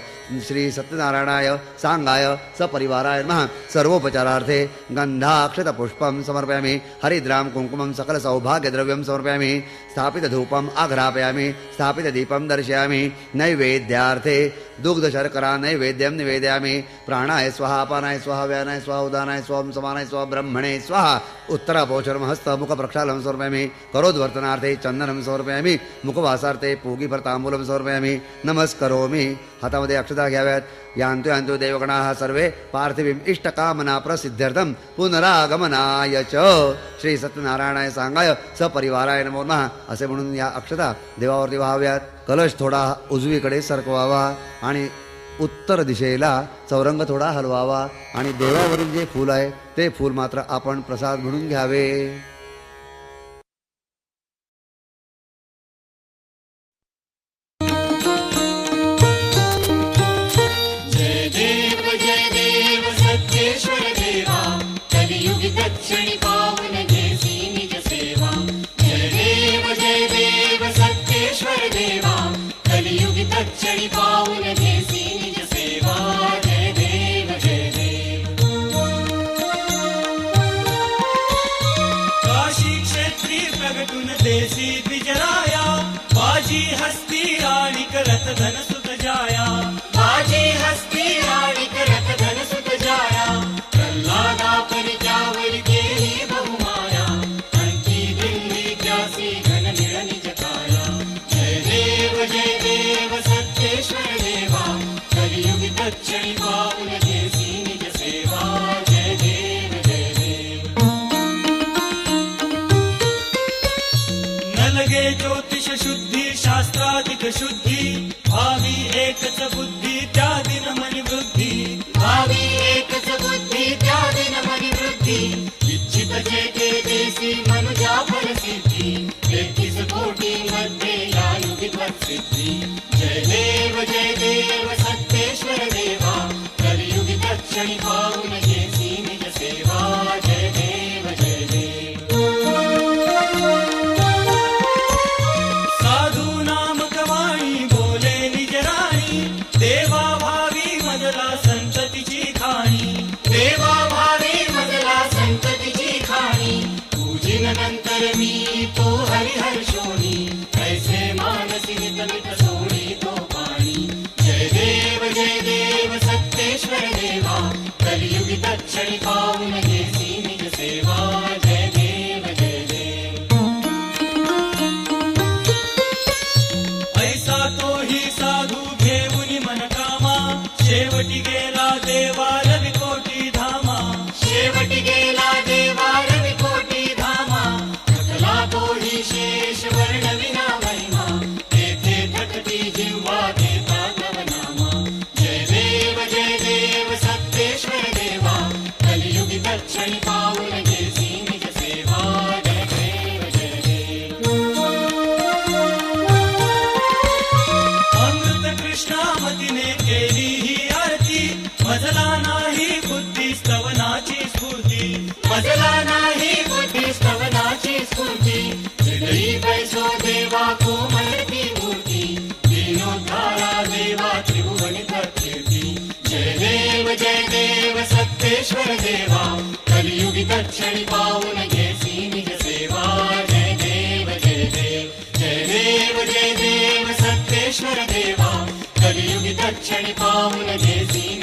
श्री सत्यनारायणाय सांगाय सपरिवाराय नमः. सर्वोपचारार्थे गंधाक्षत पुष्पं समर्पयामि. हरिद्रां कुंकुमं सकल सौभाग्यद्रव्यं समर्पयामि. स्थापित धूपम् आघ्रापयामि. स्थापित दीपं दर्शयामि. नैवेद्यार्थे दुग्ध शर्करा नैवेद्यं निवेदयामि. प्राणाय स्वाहा अपानाय स्वाहा व्यानाय स्वाहा उदानाय स्वाहा समानाय स्वाहा ब्रह्मणे स्वाहा. उत्तरापोचरं हस्त मुख प्रक्षालनं समर्पयामि. करोद्वर्तनार्थे चंदनं समर्पयामि. मुखवासार्थे पूगीफलतांबूलं समर्पयामि. नमस्करोमि. हातामध्ये अक्षता घ्याव्यात. यान्तु यान्तु देवगणाः सर्वे पार्थिवीं इष्टकामना प्रसिद्ध्यर्थं पुनरागमनाय च श्री सत्यनारायणाय सांगाय सपरिवाराय नमो नमः असे म्हणून या अक्षता देवावरती वाहाव्यात. कलश थोडा उजवीकडे सरकवावा आणि उत्तर दिशेला चौरंग थोडा हलवावा आणि देवावरील जे फूल आहे ते फूल मात्र आपण प्रसाद म्हणून घ्यावे. दक्षिणी पावन घेसी निज सेवा जय देव सत्येश्वर देवा कलियुगी दक्षिणी पावन घेसी निज सेवा जय देव काशी क्षेत्री प्रगटून देसी द्विजराया बाजी हस्ती राणी करत धन सुत जाया बाजी हस्ती राणी करत धन सुत जाया प्रल्हादा परित्यावरी केली बहुमाया अंकी दिल्ली त्यासी घन निळ निज काया जय देव सत्येश्वर देवा कलियुगी दक्षिणी पावन घेसी निज सेवा जय देव न लगे ज्योतिष शुद्धी शास्त्राधिक शुद्धी भावी एकच बुद्धी त्या दिन मनी वृद्धी सिद्धी जय देव सत्तेश्वर देवा कलियुगी तत्क्षणी पाहून घेसी निज सेवा जय देव साधू नाम कवाणी बोले निज राणी देवा भावी मजला संततीची खाणी देवा भावी मजला संततीची खाणी पूजिन नंतर मी तो हरिहर्षोनी ऐसे मानसी नितमित सोडी तो पाणी जय देव सत्तेश्वर देवा कलियुगी तत्क्षणी पाहून घेसी निज सेवा जय देव ऐसा तोही साधू घेऊन मनकामा शेवटी गेला देवा रविकोटी धामा शेवटी गेला देवा रविकोटी धामा थकला तोही शेष वर्णविना महिमा तेथे थकती जिव्हा देता तव नामा जय देव सत्तेश्वर देवा कलियुगी तत्क्षणी पाहून घेसी निज सेवा जय देव अमृत कृष्णामतीने केली ही आरती मजला नाही बुद्धी स्तवनाची स्फूर्ती मजला नाही बुद्धी स्तवनाची स्फूर्ती हृदयी पैसो देवा कोमलती मूर्ती दीनोद्धारा देवा त्रिभुवनी कीर्ती जय देव सत्तेश्वर देवा कलियुगी तत्क्षणी पाहून घेसी निज सेवा जय देव सत्तेश्वर देवा कलियुगी तत्क्षणी पाहून घेसी